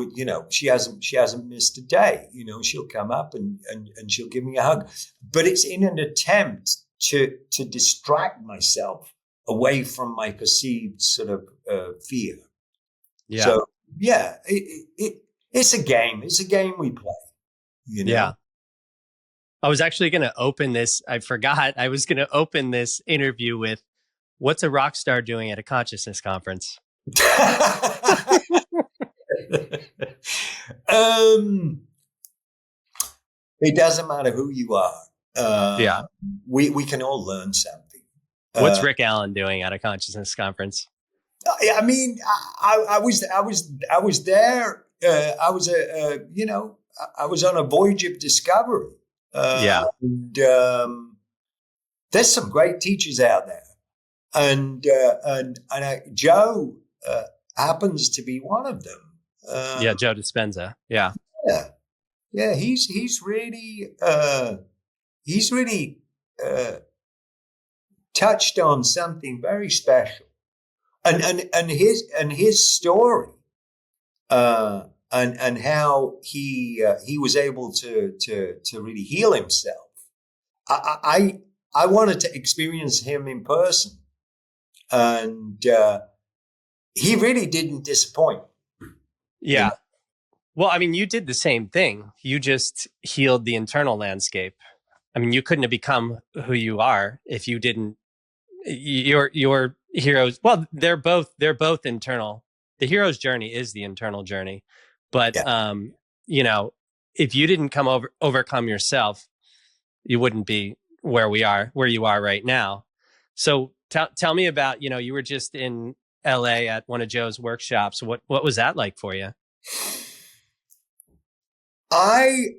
she hasn't missed a day. She'll come up and she'll give me a hug, but it's in an attempt to distract myself away from my perceived sort of fear. Yeah. So it's a game. It's a game we play. Yeah. I was actually going to open this. I forgot. I was going to open this interview with, what's a rock star doing at a consciousness conference? It doesn't matter who you are. We can all learn something. What's Rick Allen doing at a consciousness conference? I mean, I was there. I was on a voyage of discovery. And there's some great teachers out there, and Joe happens to be one of them. Joe Dispenza. Yeah. He's really touched on something very special, and his story, and how he was able to really heal himself. I wanted to experience him in person, and he really didn't disappoint. Yeah. Well, I mean, you did the same thing. You just healed the internal landscape. I mean, you couldn't have become who you are if you didn't. Your heroes. Well, they're both internal. The hero's journey is the internal journey, but if you didn't overcome yourself, you wouldn't be where you are right now. So tell me about, you were just in LA at one of Joe's workshops. What was that like for you? There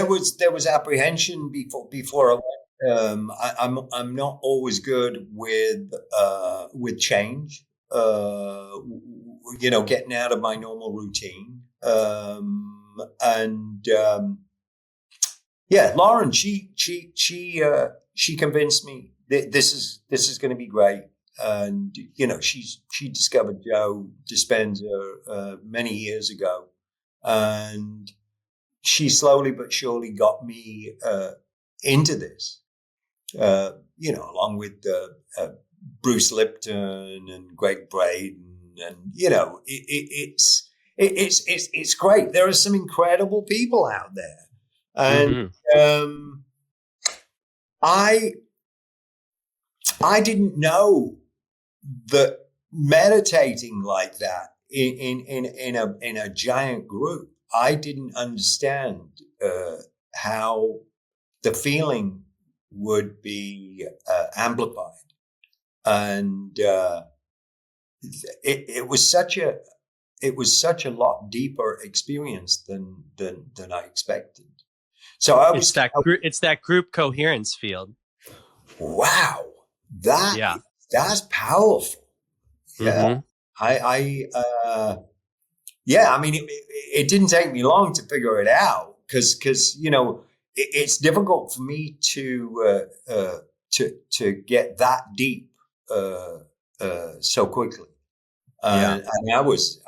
was apprehension before I went. I'm not always good with change. Getting out of my normal routine. Lauren, she convinced me that this is going to be great. And she discovered Joe Dispenza many years ago, and she slowly but surely got me into this. Along with Bruce Lipton and Greg Braden, and it's great. There are some incredible people out there, and I didn't know that meditating like that in a giant group, I didn't understand how the feeling would be amplified, and it was such a lot deeper experience than I expected. So it's that group coherence field. Wow, that's powerful. Yeah, I mean, it didn't take me long to figure it out, because it's difficult for me to to get that deep so quickly. And I was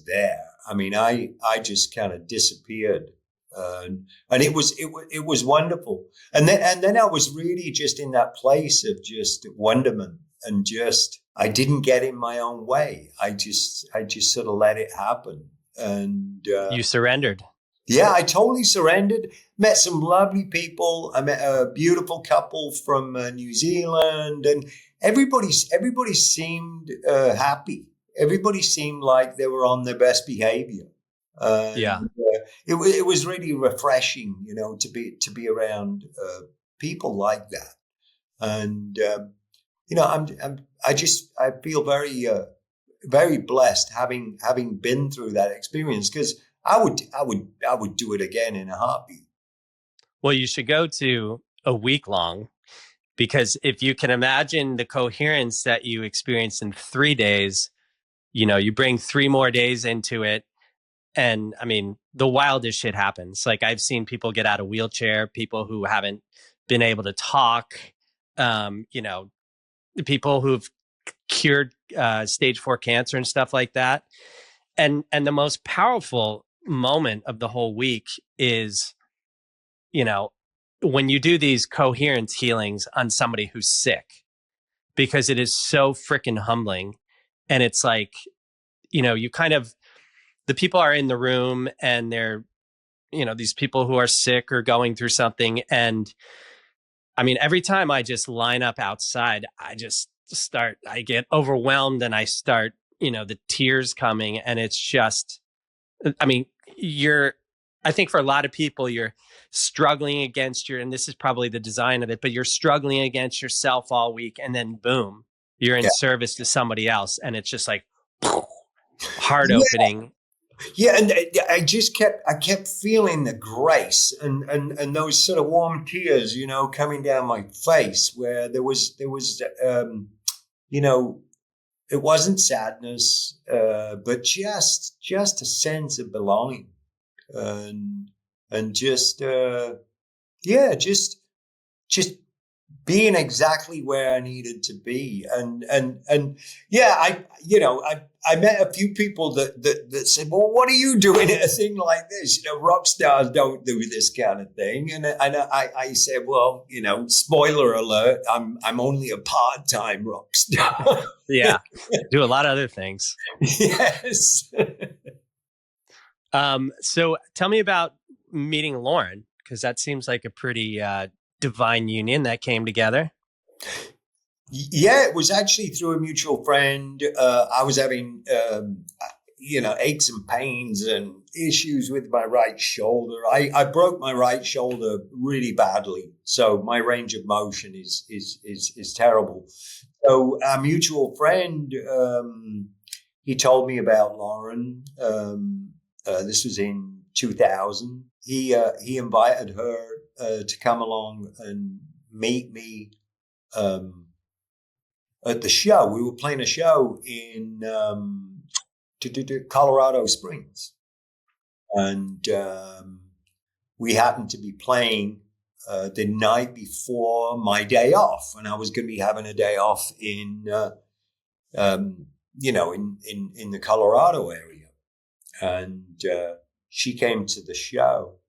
there. I mean, I just kind of disappeared, and it was wonderful. And then I was really just in that place of just wonderment, and just I didn't get in my own way. I just sort of let it happen, and you surrendered. Yeah, I totally surrendered. Met some lovely people. I met a beautiful couple from New Zealand, and everybody seemed happy. Everybody seemed like they were on their best behavior. It was really refreshing, to be around people like that. And I feel very very blessed having been through that experience, because I would do it again in a heartbeat. Well, you should go to a week long, because if you can imagine the coherence that you experienced in 3 days, you bring 3 more days into it. And I mean, the wildest shit happens. Like, I've seen people get out of wheelchair, people who haven't been able to talk, people who've cured stage 4 cancer and stuff like that. And the most powerful moment of the whole week is, when you do these coherence healings on somebody who's sick, because it is so freaking humbling. And it's like, you kind of, the people are in the room, and they're, these people who are sick or going through something. And I mean, every time I just line up outside, I get overwhelmed, and I start, the tears coming. And it's just, I mean, I think for a lot of people, you're struggling against and this is probably the design of it, but you're struggling against yourself all week. And then boom, you're in service to somebody else. And it's just like heart opening. Yeah. And I kept feeling the grace and those sort of warm tears, coming down my face, where there was, it wasn't sadness, but just a sense of belonging, and just being exactly where I needed to be. And I met a few people that said, well, what are you doing at a thing like this? Rock stars don't do this kind of thing. And I said, well, spoiler alert, I'm only a part-time rock star. Yeah. Do a lot of other things. Yes. So tell me about meeting Lauren, because that seems like a pretty divine union that came together. Yeah, it was actually through a mutual friend. I was having, aches and pains and issues with my right shoulder. I broke my right shoulder really badly, so my range of motion is terrible. So a mutual friend, he told me about Lauren. This was in 2000. He invited her to come along and meet me at the show. We were playing a show in Colorado Springs, and we happened to be playing the night before my day off, and I was going to be having a day off in the Colorado area, and she came to the show,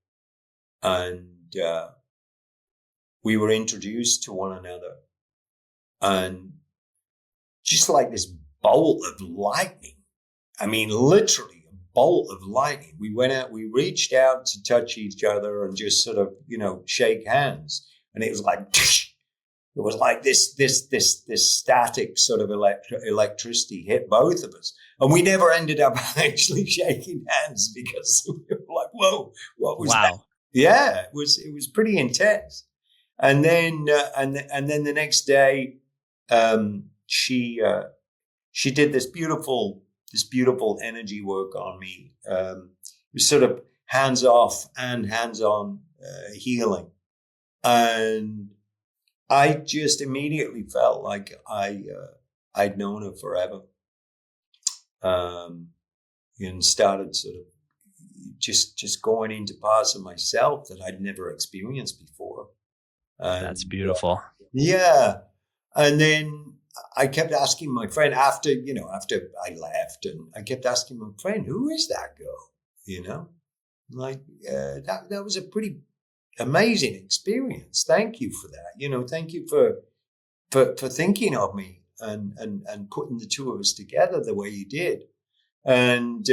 and we were introduced to one another, and just like this bolt of lightning. I mean, literally a bolt of lightning. We went out, we reached out to touch each other and just sort of, shake hands. And it was like, it was like this static sort of electricity hit both of us. And we never ended up actually shaking hands, because we were like, whoa, what was that? Yeah, it was pretty intense. And then the next day, she did this beautiful energy work on me. It was sort of hands off and hands on healing, and I just immediately felt like I'd known her forever, and started sort of just going into parts of myself that I'd never experienced before. That's beautiful. Yeah. And then I kept asking my friend after I left, and I kept asking my friend, who is that girl? Like that was a pretty amazing experience. Thank you for that. Thank you for thinking of me and putting the two of us together the way you did. And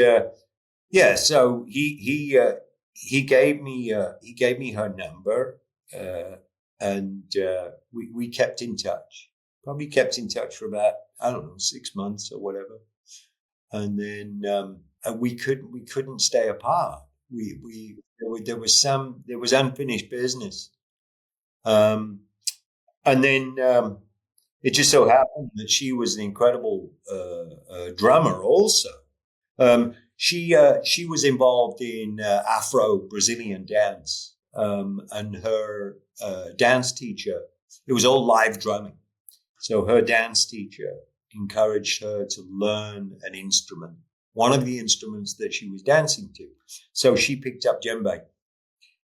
so he gave me her number, and we kept in touch. Probably kept in touch for about, I don't know, 6 months or whatever, and then we couldn't stay apart. There was unfinished business, and then it just so happened that she was an incredible drummer also. She was involved in Afro-Brazilian dance, and her dance teacher, it was all live drumming. So her dance teacher encouraged her to learn an instrument, one of the instruments that she was dancing to. So she picked up djembe,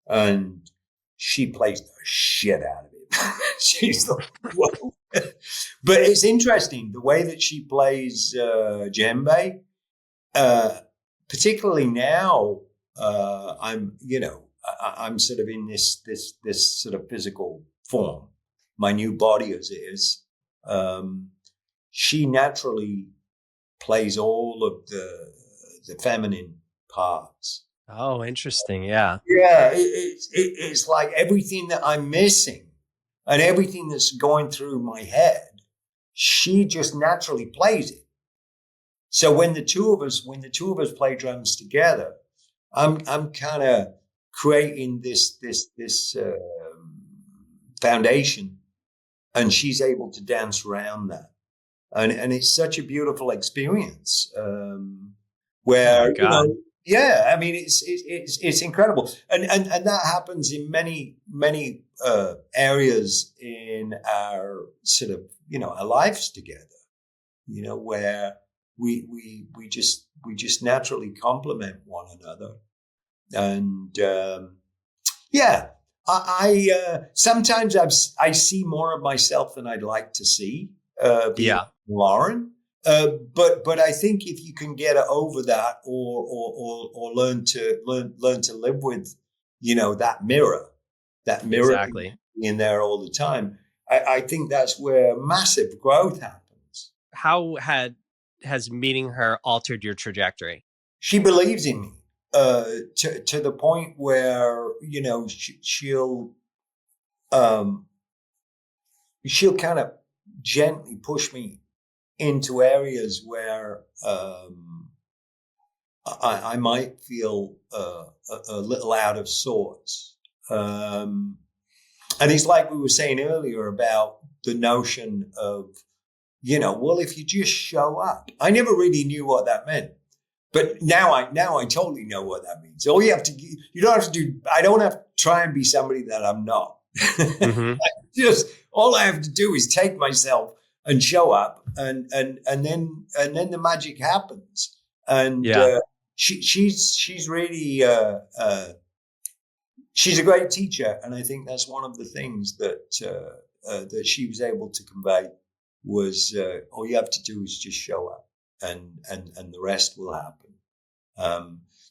and she plays the shit out of it. She's like, whoa. But it's interesting, the way that she plays djembe, particularly now, I'm sort of in this sort of physical form, my new body as it is. She naturally plays all of the feminine parts. Oh, interesting. Yeah. Yeah, it's like everything that I'm missing and everything that's going through my head, she just naturally plays it. So when the two of us play drums together, I'm kind of creating this foundation, and she's able to dance around that, and it's such a beautiful experience. Where yeah, I mean it's incredible, and that happens in many areas in our sort of our lives together. Where we just naturally complement one another, and I sometimes I see more of myself than I'd like to see. Being Lauren, but I think if you can get over that, or learn to live with, that mirror Exactly. in there all the time, I think that's where massive growth happens. How has meeting her altered your trajectory? She believes in me to the point where she'll kind of gently push me into areas where I might feel a little out of sorts. And it's like we were saying earlier about the notion of, well, if you just show up. I never really knew what that meant. But now I totally know what that means. All you have to, you don't have to do, I don't have to try and be somebody that I'm not. Mm-hmm. Just all I have to do is take myself and show up, and then the magic happens. And she's really she's a great teacher, and I think that's one of the things that that she was able to convey was all you have to do is just show up, and the rest will happen.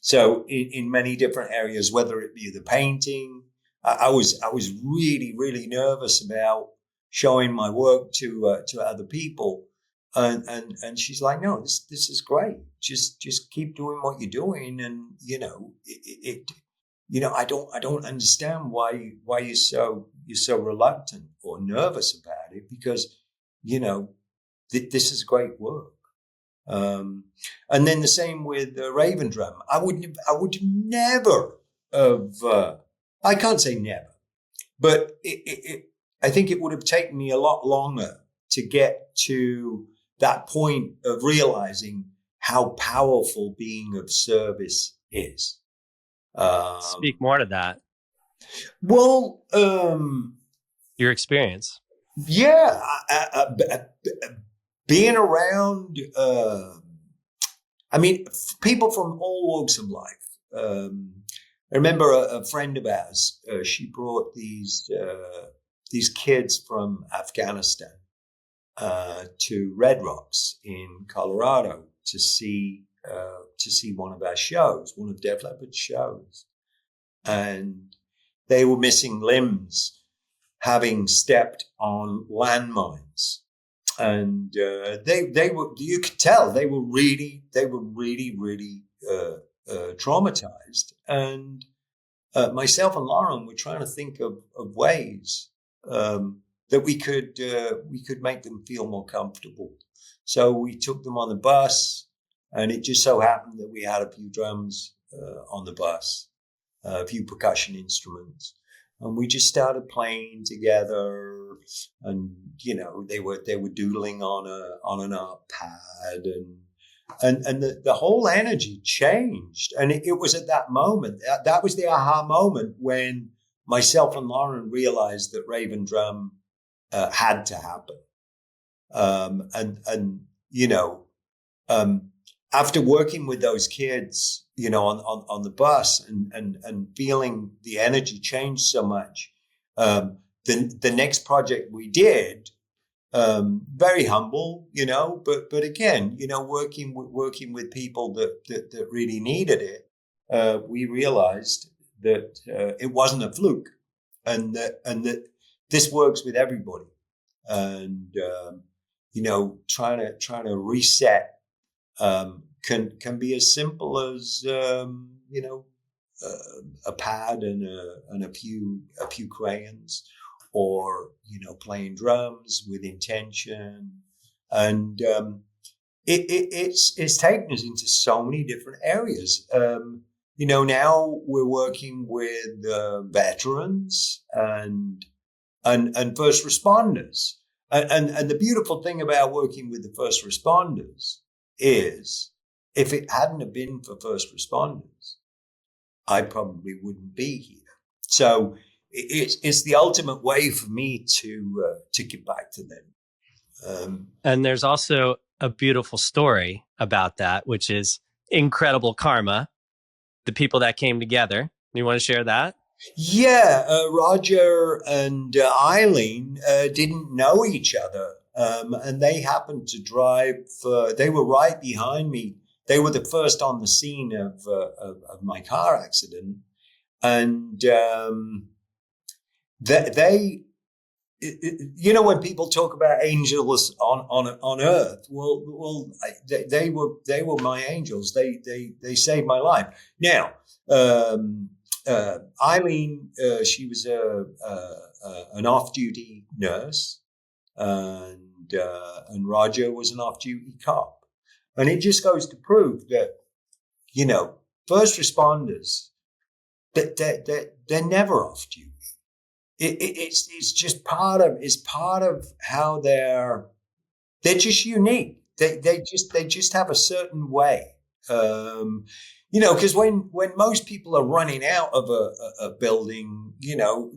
So in many different areas, whether it be the painting, I was really nervous about showing my work to other people, and she's like, no, this is great. Just keep doing what you're doing, and I don't understand why you're so reluctant or nervous about it, because this is great work. And then the same with Raven Drum. I would never have. I can't say never, but I think it would have taken me a lot longer to get to that point of realizing how powerful being of service is. Speak more to that. Well, your experience. Yeah, being around, people from all walks of life. I remember a friend of ours, she brought these these kids from Afghanistan to Red Rocks in Colorado to see one of our shows, one of Def Leppard's shows, and they were missing limbs, having stepped on landmines, and they were, you could tell they were really traumatized. And myself and Lauren were trying to think of ways that we could make them feel more comfortable. So we took them on the bus, and it just so happened that we had a few drums on the bus, a few percussion instruments, and we just started playing together. And they were doodling on an art pad, and the whole energy changed. And it was at that moment, that was the aha moment, when myself and Lauren realized that Raven Drum had to happen. After working with those kids, on the bus and feeling the energy change so much, the next project we did, very humble, but again, working with people that really needed it, we realized that it wasn't a fluke, and that this works with everybody. And trying to reset can be as simple as a pad and a few crayons, or playing drums with intention. And it's taken us into so many different areas. Now we're working with veterans and first responders. And the beautiful thing about working with the first responders is, if it hadn't have been for first responders, I probably wouldn't be here. So it's the ultimate way for me to give back to them. And there's also a beautiful story about that, which is incredible karma, the people that came together. You want to share that? Yeah, Roger and Eileen didn't know each other, and they happened to drive. They were right behind me. They were the first on the scene of my car accident, and they when people talk about angels on earth, they were my angels. They saved my life. Now, Eileen, she was an off-duty nurse, and Roger was an off-duty cop. And it just goes to prove that, first responders, they're never off-duty. It's just part of how they're just unique. They just have a certain way. Because when most people are running out of a building,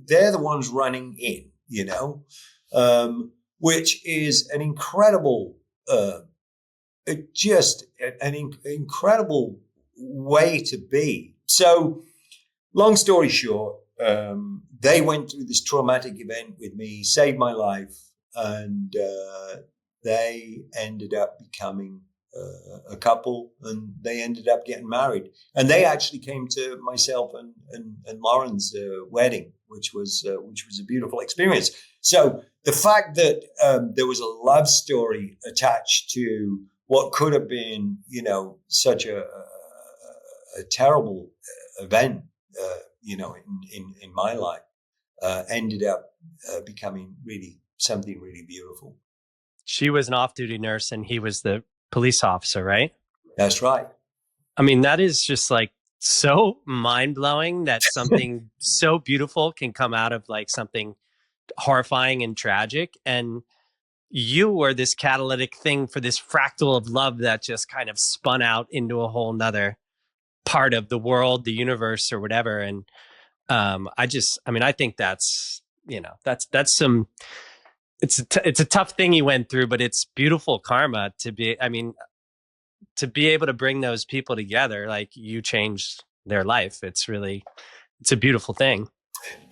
they're the ones running in, which is an incredible, just an incredible way to be. So, long story short, they went through this traumatic event with me, saved my life, and they ended up becoming a couple, and they ended up getting married. And they actually came to myself and Lauren's wedding, which was a beautiful experience. So the fact that there was a love story attached to what could have been, such a terrible event, in my life, ended up becoming really something really beautiful. She was an off-duty nurse, and he was the police officer, right? That's right. I mean, that is just like so mind-blowing that something so beautiful can come out of like something horrifying and tragic. And you were this catalytic thing for this fractal of love that just kind of spun out into a whole nother part of the world, the universe, or whatever. And I think that's, that's some, it's a tough thing he went through, but it's beautiful karma to be able to bring those people together. Like, you changed their life. It's a beautiful thing.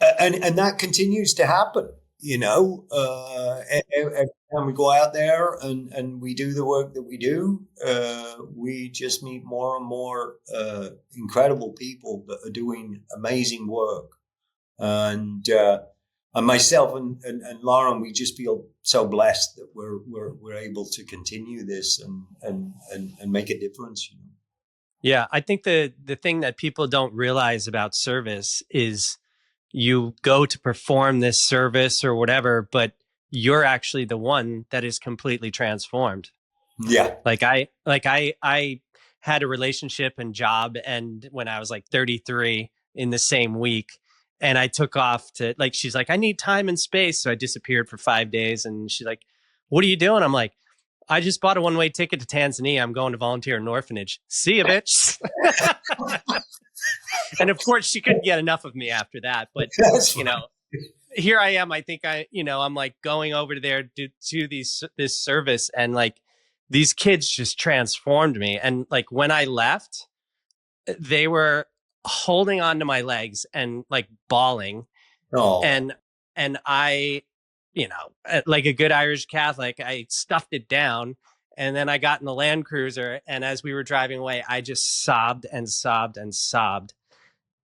And that continues to happen. every time we go out there and we do the work that we do, we just meet more and more incredible people that are doing amazing work. And myself and Lauren, we just feel so blessed that we're able to continue this and make a difference. Yeah, I think the thing that people don't realize about service is you go to perform this service or whatever, but you're actually the one that is completely transformed. Yeah. I had a relationship and job, and when I was like 33 in the same week, and I took off to, like, she's like, I need time and space. So I disappeared for 5 days, and she's like, what are you doing? I'm like, I just bought a one-way ticket to Tanzania. I'm going to volunteer in an orphanage. See ya, bitch. And of course, she couldn't get enough of me after that. But, here I am. I think I'm like going over there to this service, and like these kids just transformed me. And like when I left, they were holding on to my legs and like bawling. Oh. And I, like a good Irish Catholic, I stuffed it down. And then I got in the Land Cruiser, and as we were driving away, I just sobbed and sobbed and sobbed.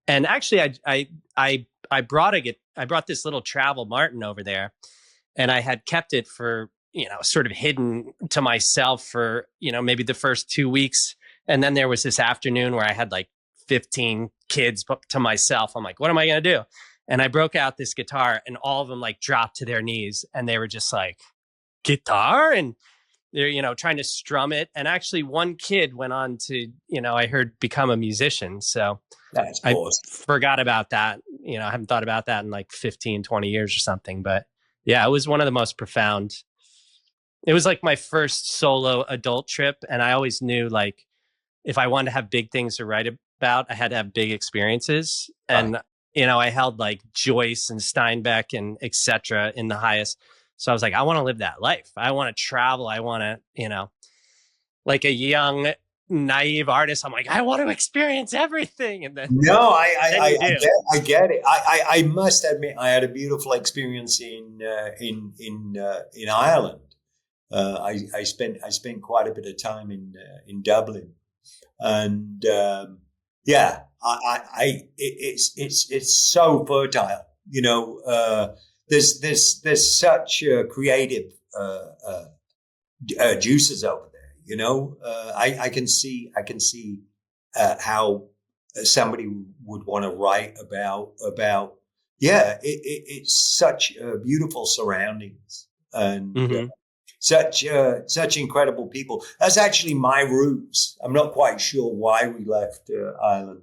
And actually, I brought this little travel Martin over there, and I had kept it for, sort of hidden to myself for, maybe the first 2 weeks. And then there was this afternoon where I had like 15 kids to myself. I'm like, what am I going to do? And I broke out this guitar, and all of them like dropped to their knees, and they were just like, guitar? And they're, trying to strum it. And actually one kid went on to, I heard, become a musician. So that's cool. I forgot about that. I haven't thought about that in like 15, 20 years or something. But yeah, it was one of the most profound. It was like my first solo adult trip. And I always knew, like, if I wanted to have big things to write about, I had to have big experiences. And, I held like Joyce and Steinbeck and et cetera in the highest. So I was like, I want to live that life. I want to travel. I want to, like a young, naive artist, I'm like, I want to experience everything. And then I get it. I must admit, I had a beautiful experience in Ireland. I spent quite a bit of time in Dublin, and it's so fertile. There's such creative juices over there. I can see how somebody would want to write about. It's such beautiful surroundings and such incredible people. That's actually my roots. I'm not quite sure why we left Ireland.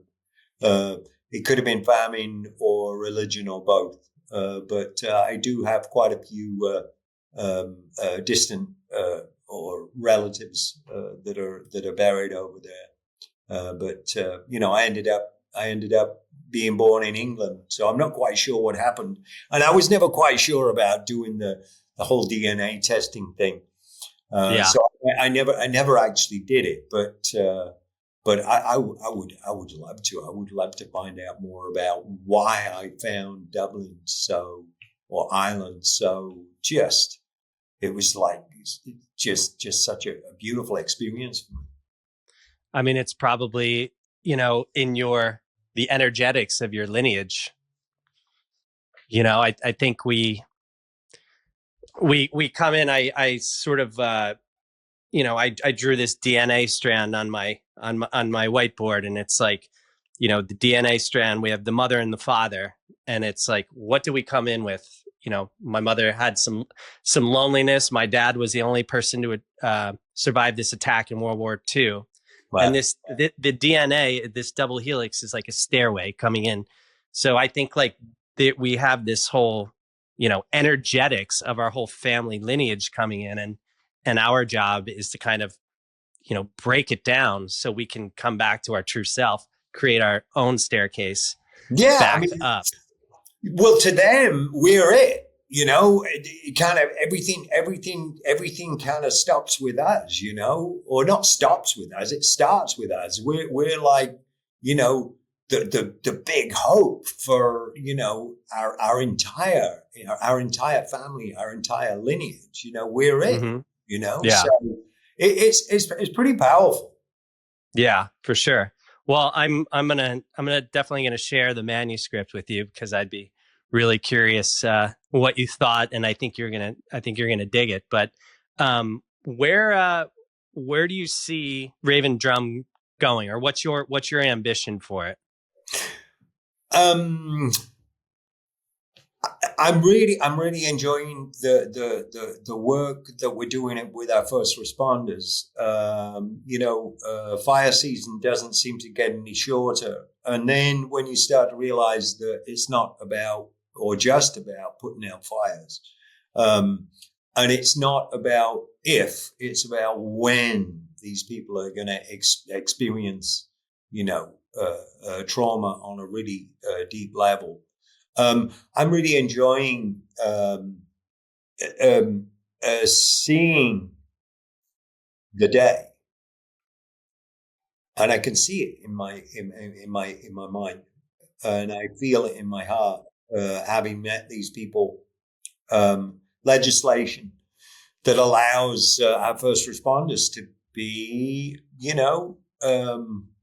It could have been famine or religion or both. But I do have quite a few distant or relatives that are buried over there. But I ended up being born in England, so I'm not quite sure what happened, and I was never quite sure about doing the whole DNA testing thing. So I never actually did it, but I would love to. I would love to find out more about why I found Ireland so it was like just such a beautiful experience for me. I mean, it's probably, in the energetics of your lineage. I think we come in, I sort of, I drew this DNA strand on my whiteboard, and it's like, the DNA strand, we have the mother and the father, and it's like, what do we come in with? My mother had some loneliness. My dad was the only person to survive this attack in World War II. Wow. And the DNA, this double helix, is like a stairway coming in. So I think like we have this whole, energetics of our whole family lineage coming in, and our job is to kind of, break it down so we can come back to our true self, create our own staircase. Yeah, up. Well, to them, we're it. Kind of everything kind of stops with us, or not stops with us. It starts with us. We're like, the big hope for, our entire family, our entire lineage. We're it. Mm-hmm. So Yeah. it's pretty powerful. Yeah, for sure. Well, I'm definitely gonna share the manuscript with you because I'd be really curious what you thought, and I think you're gonna dig it. But um, where do you see Raven Drum going, or what's your ambition for it? Um, I'm really enjoying the work that we're doing with our first responders. Fire season doesn't seem to get any shorter, and then when you start to realize that it's not about or just about putting out fires, and it's not about if, it's about when these people are going to experience, trauma on a really deep level. I'm really enjoying seeing the day, and I can see it in my mind, and I feel it in my heart. Having met these people, legislation that allows our first responders to be,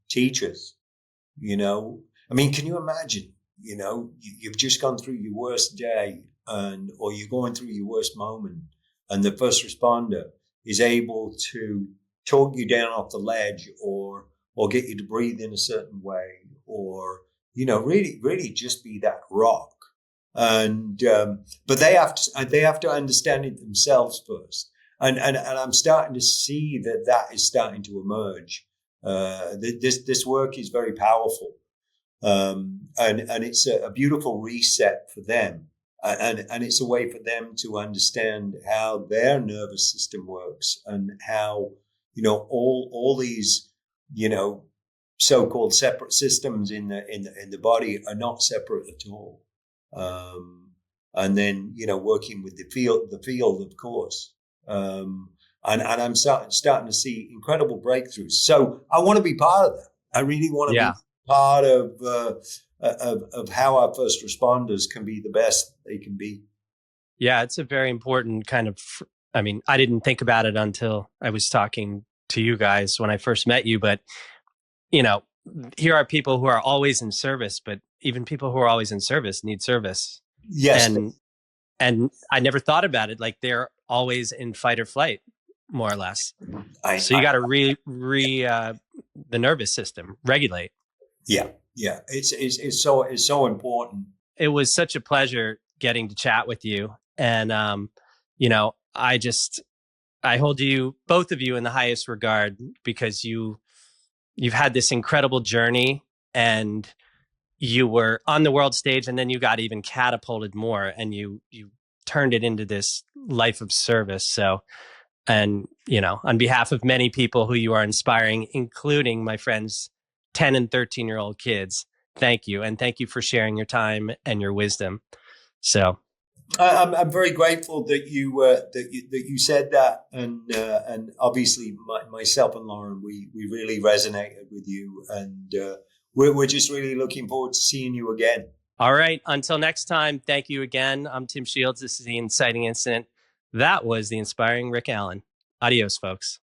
teachers. I mean, can you imagine? You've just gone through your worst day, or you're going through your worst moment, and the first responder is able to talk you down off the ledge, or get you to breathe in a certain way, or really just be that rock. And but they have to understand it themselves first, and I'm starting to see that is starting to emerge. This work is very powerful. And it's a beautiful reset for them, and it's a way for them to understand how their nervous system works, and how all these so-called separate systems in the body are not separate at all. And then working with the field, of course. And I'm starting to see incredible breakthroughs. So I want to be part of that. I really want to be part of how our first responders can be the best they can be. Yeah, it's a very important kind of. I mean, I didn't think about it until I was talking to you guys when I first met you, but here are people who are always in service, but even people who are always in service need service. Yes. And I never thought about it. Like, they're always in fight or flight, more or less. So you got to the nervous system regulate. Yeah. It's so important. It was such a pleasure getting to chat with you, and I hold you, both of you, in the highest regard, because you've had this incredible journey, and you were on the world stage, and then you got even catapulted more, and you turned it into this life of service. So, and on behalf of many people who you are inspiring, including my friends 10 and 13-year-old kids, thank you. And thank you for sharing your time and your wisdom. So I'm very grateful that you said that, and obviously myself and Lauren, we really resonated with you, and we're just really looking forward to seeing you again. All right, until next time, thank you again. I'm Tim Shields. This is The Inciting Incident. That was the inspiring Rick Allen. Adios, folks.